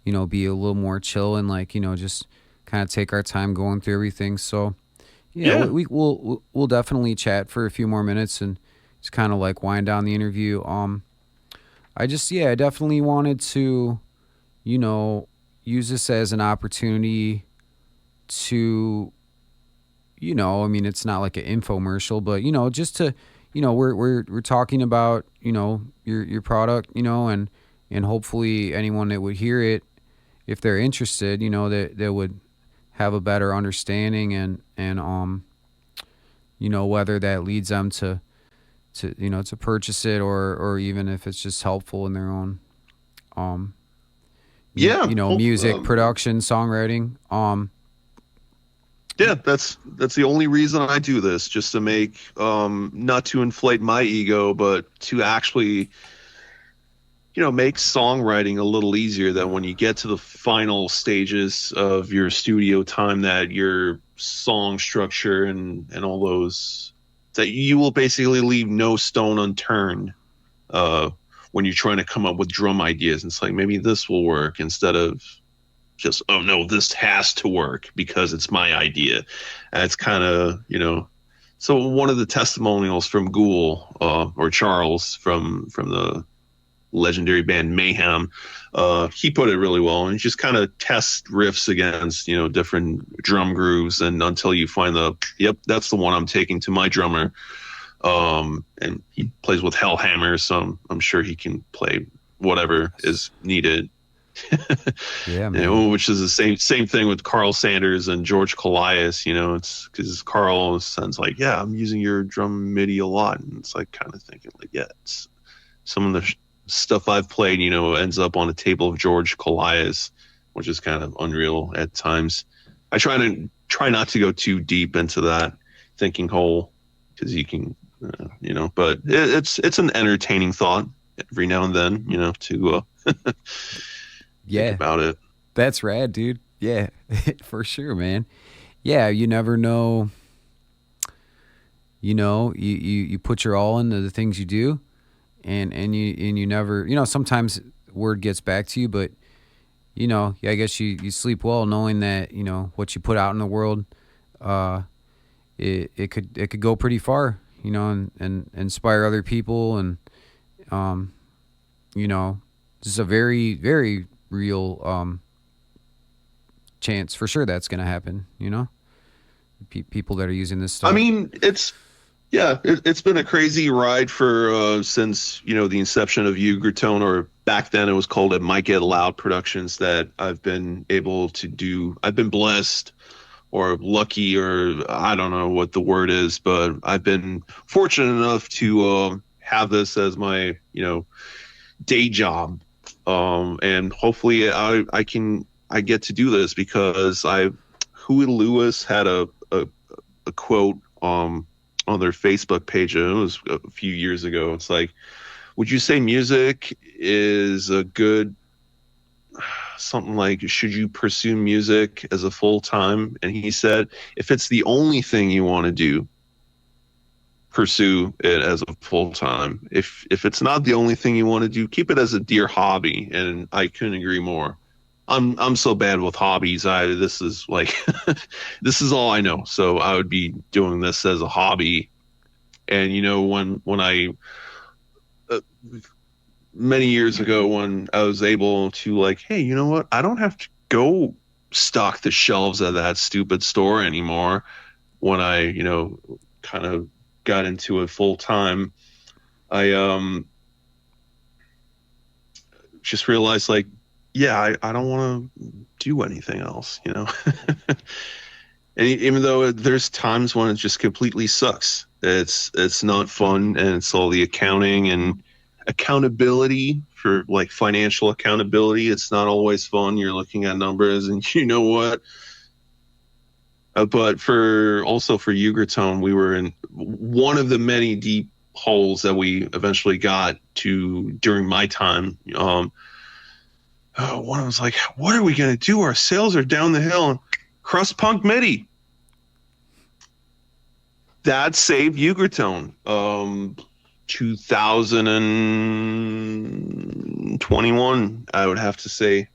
be a little more chill and like, just kind of take our time going through everything. So, Yeah, Yeah. we'll definitely chat for a few more minutes and just kind of like wind down the interview. I definitely wanted to, you know, use this as an opportunity to, I mean, it's not like an infomercial, but just to, we're talking about, your product, and hopefully anyone that would hear it, if they're interested, that would have a better understanding and whether that leads them to purchase it or even if it's just helpful in their own um Yeah. music production, songwriting. Yeah, that's the only reason I do this, just to make not to inflate my ego, but to actually, make songwriting a little easier, that when you get to the final stages of your studio time, that your song structure and all those, that you will basically leave no stone unturned uh when you're trying to come up with drum ideas. It's like, maybe this will work, instead of just, oh no, this has to work because it's my idea. And it's kind of, so one of the testimonials from Ghoul, or Charles from the legendary band Mayhem, he put it really well, and just kind of test riffs against, different drum grooves, and until you find yep, that's the one I'm taking to my drummer. And he plays with Hellhammer, so I'm sure he can play whatever is needed. Yeah, man. Which is the same thing with Carl Sanders and George Colias. It's because Carl sounds like, yeah, I'm using your drum MIDI a lot, and it's like kind of thinking like, yeah, it's some of the stuff I've played, ends up on a table of George Colias, which is kind of unreal at times. I try not to go too deep into that thinking hole, because you can, but it's an entertaining thought every now and then, to think about it. That's rad, dude. Yeah, for sure, man. Yeah, you never know. You put your all into the things you do, and you never, sometimes word gets back to you, but I guess you sleep well knowing that what you put out in the world, it could go pretty far, and inspire other people, and just a very, very real chance for sure that's gonna happen. People that are using this stuff. I mean, it's been a crazy ride for since the inception of Ugertone, or back then it was called It Might Get Loud Productions, that I've been able to do. I've been blessed or lucky, or I don't know what the word is, but I've been fortunate enough to have this as my day job, and hopefully I get to do this, because Huey Lewis had a quote on their Facebook page, and it was a few years ago. It's like, would you say music is a good, something like, should you pursue music as a full-time? And he said, if it's the only thing you want to do, pursue it as a full-time. If it's not the only thing you want to do, keep it as a dear hobby. And I couldn't agree more. I'm so bad with hobbies. This is like this is all I know. So I would be doing this as a hobby. And when I many years ago, when I was able to, like, hey, you know what? I don't have to go stock the shelves of that stupid store anymore. When I, kind of got into it full time, I just realized, like, yeah, I don't want to do anything else, And even though there's times when it just completely sucks, it's not fun, and it's all the accounting and accountability, for like financial accountability. It's not always fun. You're looking at numbers, and you know what? But for Ugertone, we were in one of the many deep holes that we eventually got to during my time. One was like, what are we going to do? Our sales are down the hill. And Crust Punk MIDI. That saved Ugertone. 2021, I would have to say.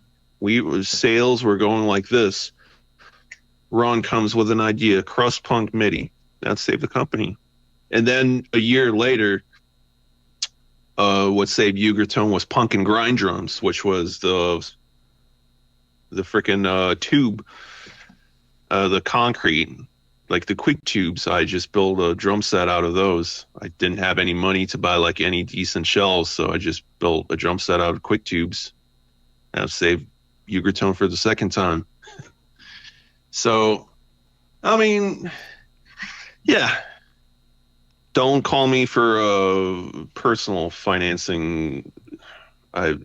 Sales were going like this. Ron comes with an idea, crust punk MIDI. That saved the company. And then a year later, what saved Ugertone was punk and grind drums, which was the freaking tube, the concrete, like the quick tubes. I just built a drum set out of those. I didn't have any money to buy like any decent shells, so I just built a drum set out of quick tubes. I've saved Ugertone for the second time. So, I mean, yeah. Don't call me for personal financing. My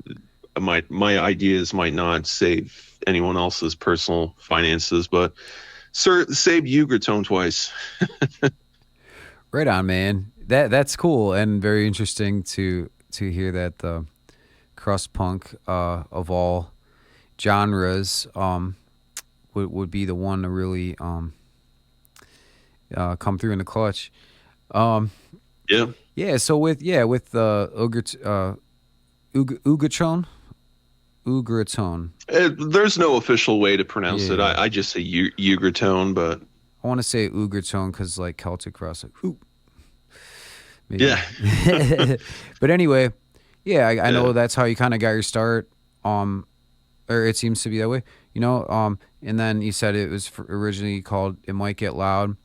ideas might not save anyone else's personal finances, but saved Ugertone twice. Right on, man. That's cool and very interesting to hear that the crust punk of all genres would be the one to really come through in the clutch. Yeah. So with Ugertone. There's no official way to pronounce it. I just say Ugertone, but I want to say Ugertone because like Celtic Cross. Like, ooh. Maybe. Yeah. But anyway, yeah, I know that's how you kind of got your start. Or it seems to be that way, you know. And then you said it was originally called It Might Get Loud.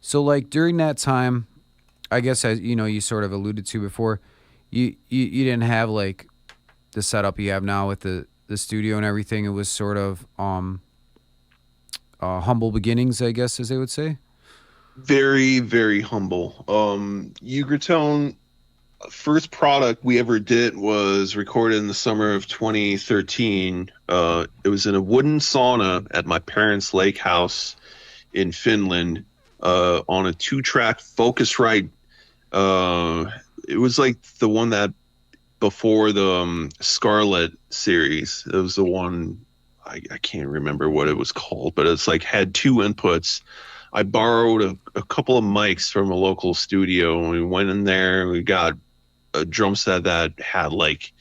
So like during that time, I guess, as you know, you sort of alluded to before, you didn't have like the setup you have now with the studio and everything. It was sort of humble beginnings, I guess, as they would say. Very, very humble. Ugertone, first product we ever did was recorded in the summer of 2013. It was in a wooden sauna at my parents' lake house in Finland, on a 2-track Focusrite. It was like the one that before the Scarlet series. It was the one, I can't remember what it was called, but it's like had 2 inputs. I borrowed a couple of mics from a local studio, and we went in there and we got a drum set that had like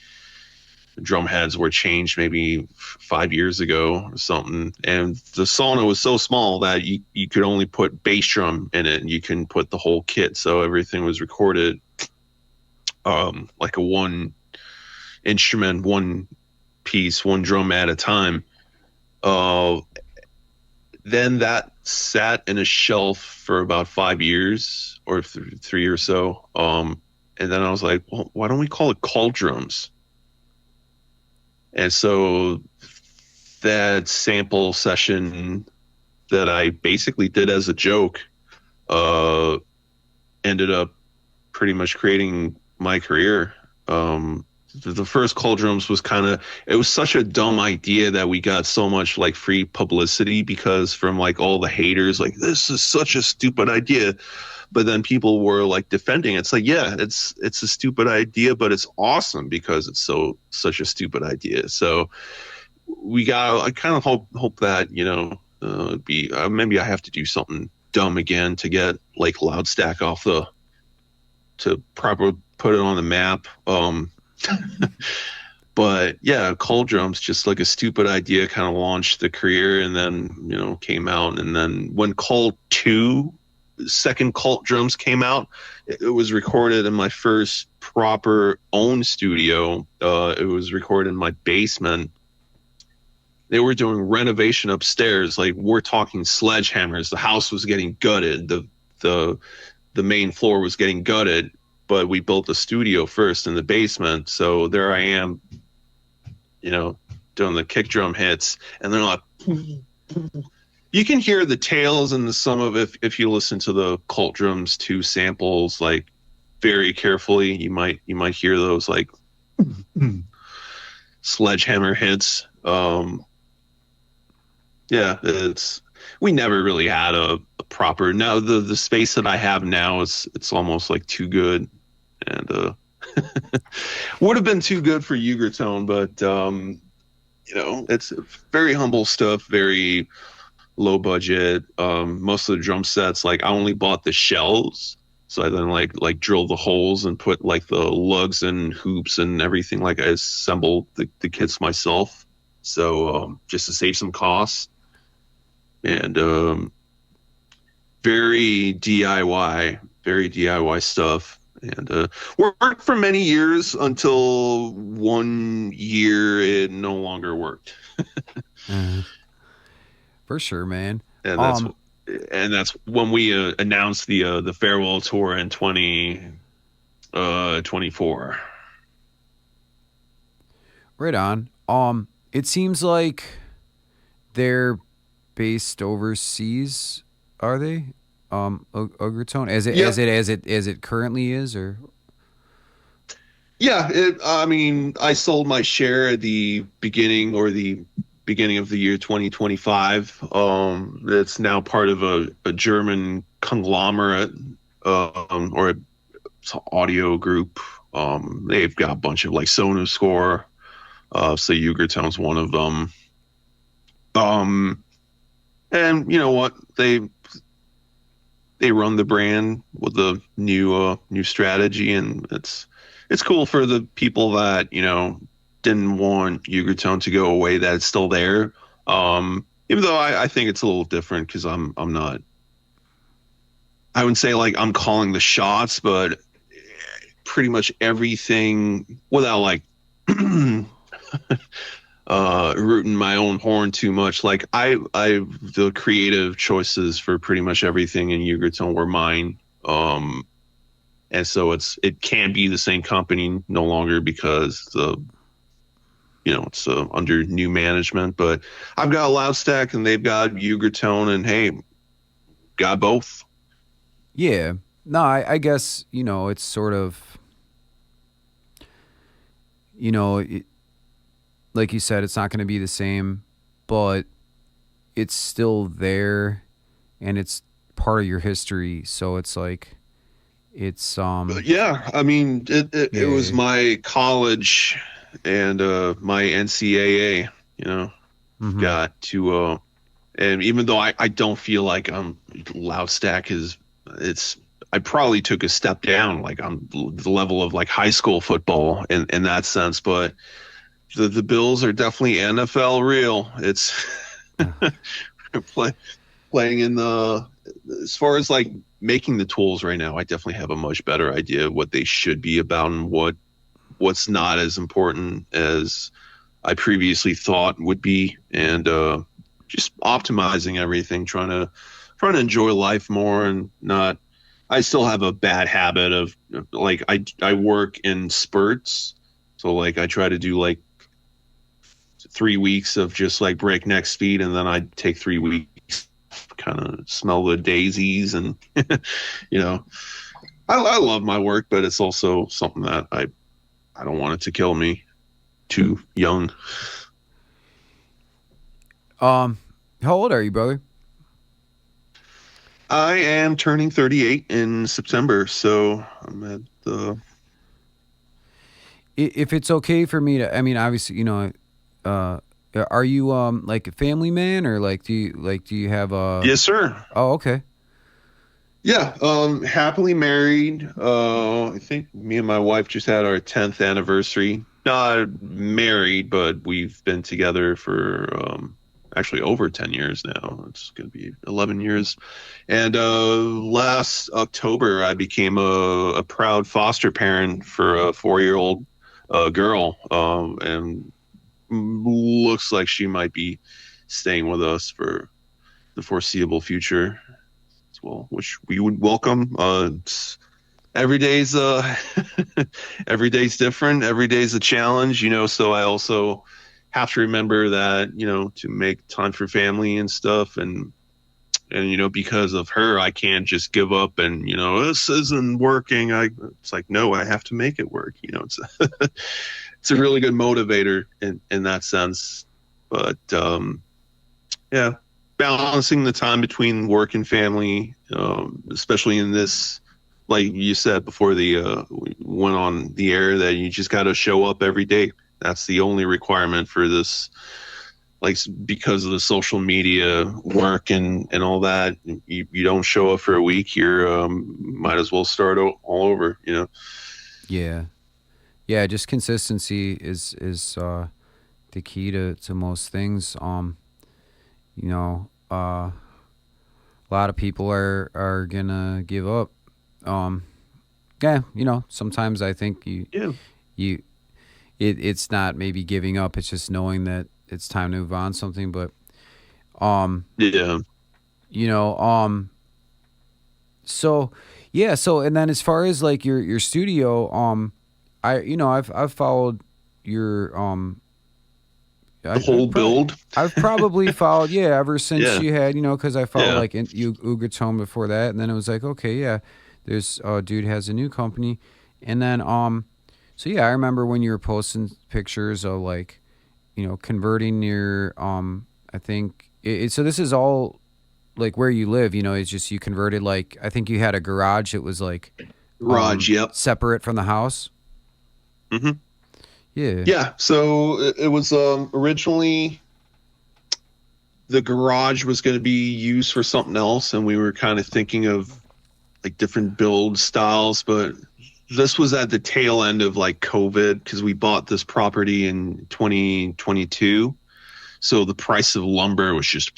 drum heads were changed maybe 5 years ago or something. And the sauna was so small that you could only put bass drum in it, and you couldn't put the whole kit. So everything was recorded like a one instrument, one piece, one drum at a time. Then that sat in a shelf for about 5 years or 3 or so. And then I was like, well, why don't we call it Call Drums? And so that sample session that I basically did as a joke ended up pretty much creating my career. The first Call Drums was it was such a dumb idea that we got so much like free publicity because from like all the haters, like, this is such a stupid idea. But then people were like defending it. It's like, yeah, it's a stupid idea, but it's awesome because it's such a stupid idea. So I kind of hope that, you know, maybe I have to do something dumb again to get like Loudstakk to proper put it on the map. But yeah, Call Drums, just like a stupid idea, kind of launched the career, and then, you know, came out. And then when Call 2, second Cult Drums came out, it was recorded in my first proper own studio. It was recorded in my basement. They were doing renovation upstairs. Like, we're talking sledgehammers. The house was getting gutted. The main floor was getting gutted, but we built a studio first in the basement. So there I am, you know, doing the kick drum hits, and they're like, you can hear the tails and some of it if you listen to the Cult Drums 2 samples like very carefully. You might hear those like sledgehammer hits. Yeah, we never really had a proper. Now the space that I have now it's almost like too good, and would have been too good for Ugertone, but you know, it's very humble stuff, very low budget. Most of the drum sets, like, I only bought the shells, so I then like drilled the holes and put like the lugs and hoops and everything. Like, I assembled the kits myself, so just to save some costs. and very DIY stuff. And worked for many years until 1 year it no longer worked. Uh, for sure, man. and that's Um, and that's when we announced the farewell tour in 2024. right on. It seems like they're based overseas. Are they? Ugertone, Yep. as it currently is, or Yeah, I mean, I sold my share at the beginning of the year 2025. It's now part of a German conglomerate, or it's an audio group. They've got a bunch of like Sonos Score, so Ugertone's one of them. Um, and you know what? They run the brand with a new strategy, and it's cool for the people that didn't want Yugertone to go away, that it's still there. Even though I think it's a little different because I'm not, I wouldn't say like I'm calling the shots, but pretty much everything without like rooting my own horn too much. Like the creative choices for pretty much everything in Yugerton were mine. And so it can be the same company no longer because it's under new management. But I've got Loudstakk and they've got Yugertone, and hey, got both. yeah. No, I guess it's sort of it, like you said, it's not going to be the same, but it's still there, and it's part of your history. So it's like it's But yeah, I mean, it was yeah. my college and my NCAA. Mm-hmm. Got to and even though I don't feel like Loudstakk is it's I probably took a step down like on the level of like high school football in that sense, but the Bills are definitely NFL real. It's play, playing in the as far as like making the tools right now, I definitely have a much better idea of what they should be about and what's not as important as I previously thought would be, and just optimizing everything, trying to enjoy life more and not. I still have a bad habit of like I work in spurts, so like I try to do like 3 weeks of just like breakneck speed, and then I take 3 weeks, kind of smell the daisies, and you know, I love my work, but it's also something that I don't want it to kill me too young. Um, how old are you, brother? I am turning 38 in September, so I'm at the. If it's okay for me to, I mean, obviously, uh, are you like a family man, or like do you have a? Yes, sir. Oh, okay. Yeah, happily married. I think me and my wife just had our 10th anniversary. Not married, but we've been together for actually over 10 years now. It's going to be 11 years. And last October, I became a proud foster parent for a 4-year-old girl, and looks like she might be staying with us for the foreseeable future as well, which we would welcome. Every day's every day's different. Every day's a challenge, so I also have to remember that, to make time for family and stuff, and because of her I can't just give up and this isn't working. It's like, no, I have to make it work. It's a really good motivator in that sense. But yeah, balancing the time between work and family, especially in this, like you said before we went on the air, that you just got to show up every day. That's the only requirement for this. Like, because of the social media work and all that, you don't show up for a week, you're might as well start all over. Yeah, yeah. Just consistency is the key to most things. You know, a lot of people are gonna give up. Yeah, sometimes I think you it's not maybe giving up. It's just knowing that it's time to move on something. But Yeah. So yeah, so and then as far as like your studio, I've followed your The whole build. I've probably followed ever since Yeah. you had because I followed Yeah. like Ugatone before that, and then it was like okay there's dude has a new company, and then so yeah, I remember when you were posting pictures of like converting your I think so this is all like where you live, it's just you converted like I think you had a garage that was like Yep. separate from the house. Mm-hmm. Yeah. Yeah. So it was originally the garage was going to be used for something else, and we were kind of thinking of like different build styles, but this was at the tail end of like COVID because we bought this property in 2022. So the price of lumber was just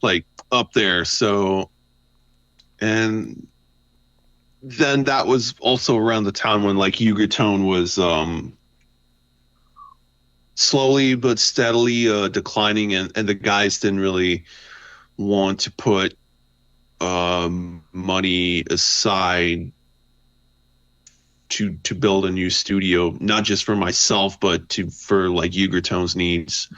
like up there. So, and then that was also around the time when like Ugatone was slowly but steadily declining, and the guys didn't really want to put money aside to build a new studio, not just for myself, but for like Ugratone's needs.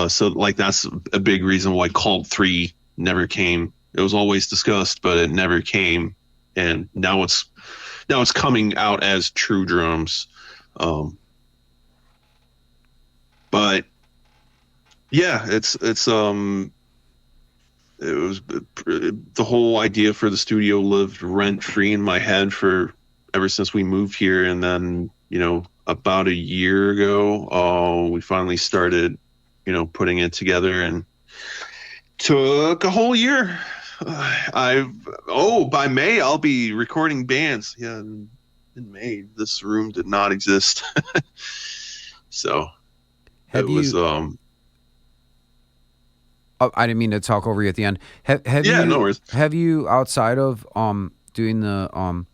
So like that's a big reason why Cult 3 never came. It was always discussed, but it never came. And now it's coming out as True Drums. But yeah, it was the whole idea for the studio lived rent free in my head for ever since we moved here. And then, about a year ago, we finally started, putting it together, and took a whole year. By May, I'll be recording bands. Yeah. In May, this room did not exist. So I didn't mean to talk over you at the end. Have you? No worries. Have you outside of doing the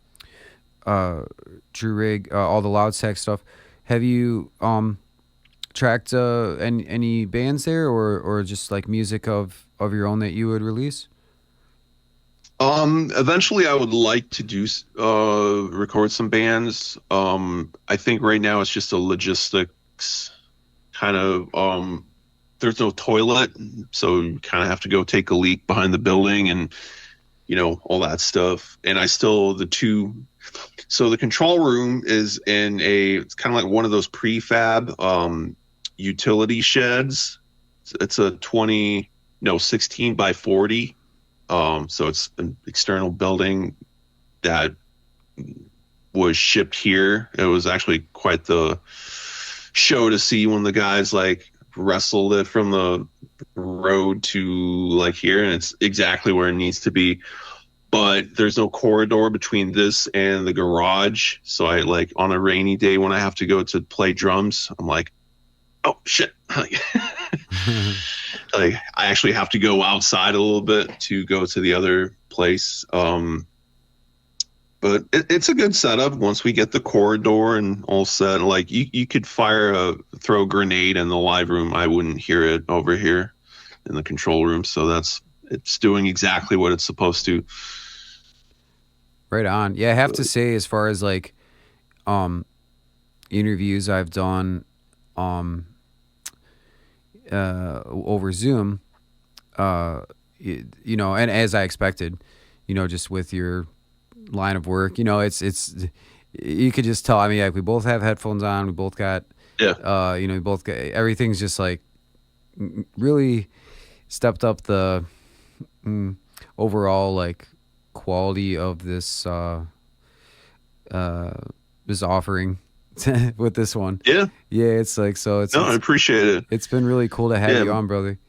Drew Rig, all the Loudstakk stuff? Have you tracked any bands there, or just like music of your own that you would release? Eventually I would like to do record some bands. I think right now it's just a logistics kind of there's no toilet, so you kind of have to go take a leak behind the building and all that stuff. And so the control room is in it's kind of like one of those prefab utility sheds. It's a 16 by 40. So it's an external building that was shipped here. It was actually quite the show to see when the guys like wrestled it from the road to like here, and it's exactly where it needs to be. But there's no corridor between this and the garage. So I like on a rainy day when I have to go to play drums, I'm like, oh shit. Like I actually have to go outside a little bit to go to the other place. But it's a good setup once we get the corridor and all set. Like you could throw a grenade in the live room. I wouldn't hear it over here in the control room. So it's doing exactly what it's supposed to. Right on. Yeah, I have to say, as far as like interviews I've done over Zoom, and as I expected, just with your line of work, it's you could just tell. I mean, like we both have headphones on. We both got we both got everything's just like really stepped up the overall like quality of this offering with this one. Yeah, it's like I appreciate it. It's been really cool to have you on, brother.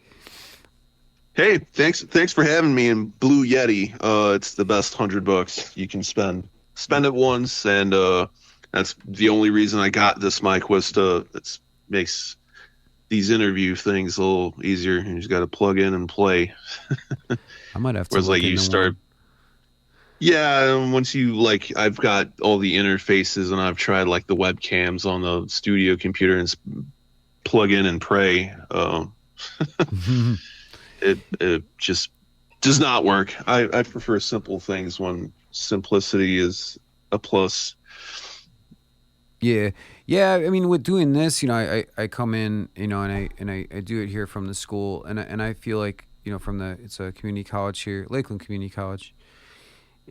Hey, thanks for having me in Blue Yeti. It's the best $100 you can spend it once, and that's the only reason I got this mic was makes these interview things a little easier. You just got to plug in and play. I might have to Whereas like look you into start, one. yeah, and once you like, I've got all the interfaces and I've tried like the webcams on the studio computer and plug in and pray. It just does not work. I prefer simple things when simplicity is a plus. Yeah, yeah. I mean, with doing this, I come in, and I do it here from the school, and I feel like, from it's a community college here, Lakeland Community College,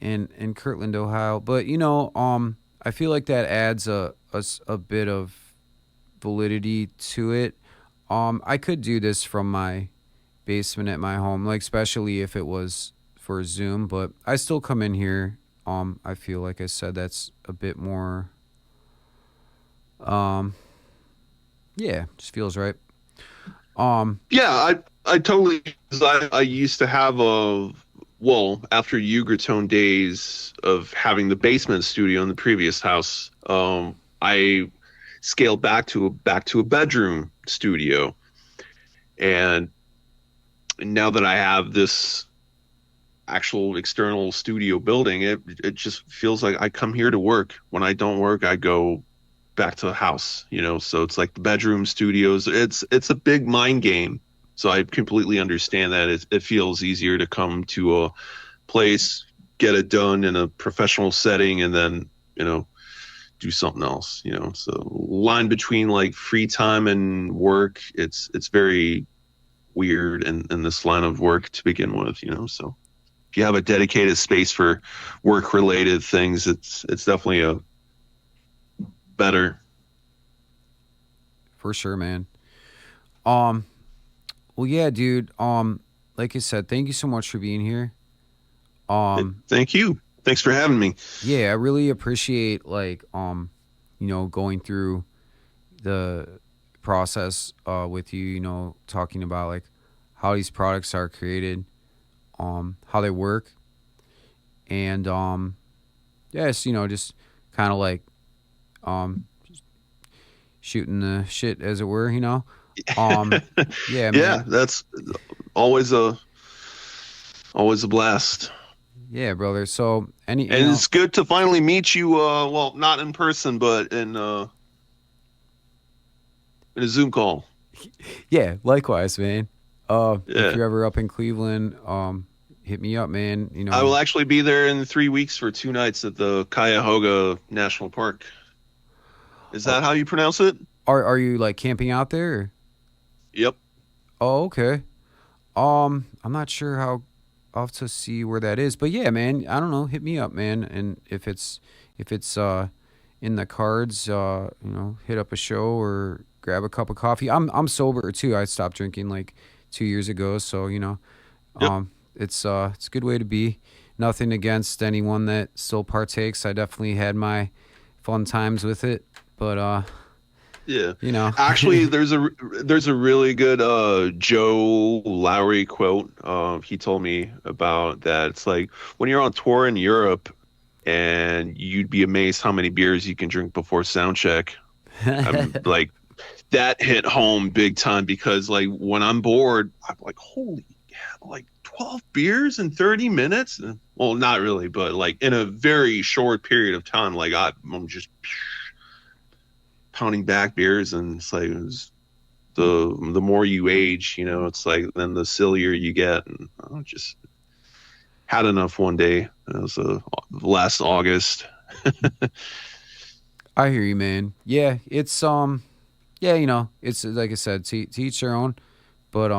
in Kirtland, Ohio. But I feel like that adds a bit of validity to it. I could do this from my basement at my home, like especially if it was for Zoom, but I still come in here. I feel like I said that's a bit more. Um, yeah, just feels right. Yeah, I totally. 'Cause I used to have a, well, after Ugertone days of having the basement studio in the previous house, I scaled back to a bedroom studio, and now that I have this actual external studio building, it just feels like I come here to work. When I don't work, I go back to the house, so it's like the bedroom studios. It's a big mind game. So I completely understand that it feels easier to come to a place, get it done in a professional setting, and then, do something else, so line between like free time and work, it's very weird in this line of work to begin with, so if you have a dedicated space for work related things, it's definitely a better. For sure, man. Well, yeah, dude. Like I said, thank you so much for being here. Thank you. Thanks for having me. Yeah, I really appreciate like going through the process with you, talking about like how these products are created, how they work, and yes, just kind of like shooting the shit as it were, Yeah, Yeah, man. that's always a blast. Yeah, brother. So And it's good to finally meet you, well, not in person, but in a Zoom call. yeah, likewise, man. If Yeah. you're ever up in Cleveland, hit me up, man. I will actually be there in 3 weeks for 2 nights at the Cuyahoga National Park. Is are that how you pronounce it? are you like camping out there? Or? Yep. Oh, okay. I'm not sure how. I'll have to see where that is, but yeah, man. I don't know. Hit me up, man. And if it's in the cards, hit up a show or grab a cup of coffee. I'm sober too. I stopped drinking like 2 years ago, so Yep. it's a good way to be. Nothing against anyone that still partakes. I definitely had my fun times with it, but Yeah. you know, Actually, there's a really good Joe Lowry quote. He told me about that. It's like when you're on tour in Europe and you'd be amazed how many beers you can drink before sound check. I'm like, that hit home big time because like when I'm bored, I'm like, holy cow, like 12 beers in 30 minutes? Well, not really, but like in a very short period of time, like I'm just pounding back beers, and it's like the more you age, it's like then the sillier you get. And I just had enough one day. It was last August. I hear you, man. Yeah, yeah, it's like I said, to each their own. But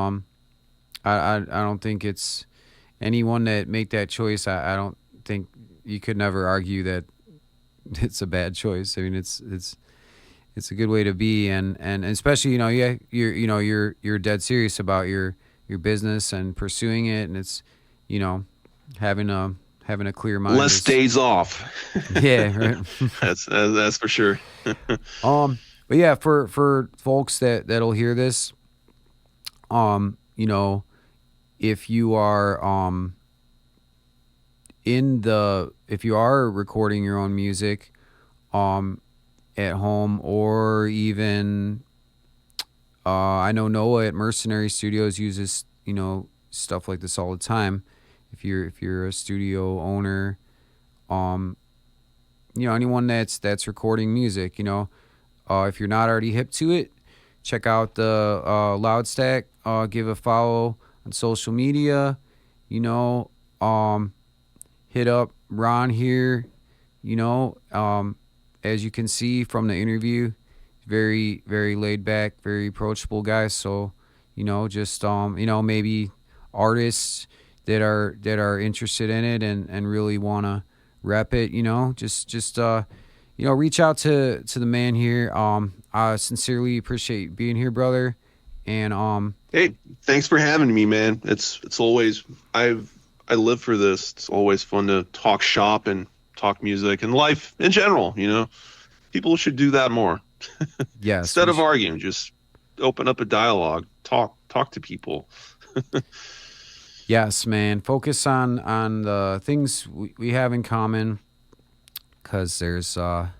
I don't think it's anyone that make that choice. I don't think you could never argue that it's a bad choice. I mean, it's a good way to be, and especially yeah, you're dead serious about your business and pursuing it, and it's you know having a clear mind. Less days off. Yeah, right. That's for sure. But yeah, for folks that'll hear this, if you are if you are recording your own music, at home or even I know Noah at Mercenary Studios uses, stuff like this all the time. If you're a studio owner, anyone that's recording music, if you're not already hip to it, check out the Loudstakk. Give a follow on social media. Hit up Ron here. As you can see from the interview, very, very laid back, very approachable guy. So, just maybe artists that are interested in it and really want to rep it. Just reach out to the man here. I sincerely appreciate being here, brother. And hey, thanks for having me, man. It's always I live for this. It's always fun to talk shop and talk music and life in general. People should do that more. Yes, instead of arguing, just open up a dialogue. Talk to people. Yes, man. Focus on the things we have in common, because there's no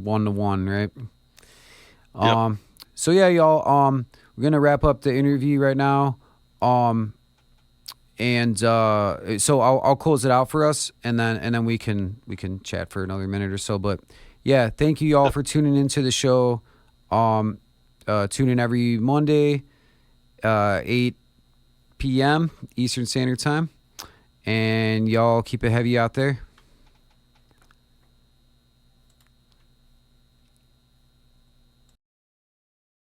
one-to-one, right? Yep. So yeah, y'all, we're gonna wrap up the interview right now. And so I'll close it out for us, and then we can chat for another minute or so. But yeah, thank you y'all for tuning into the show. Tune in every Monday, 8 p.m. Eastern Standard Time, and y'all keep it heavy out there.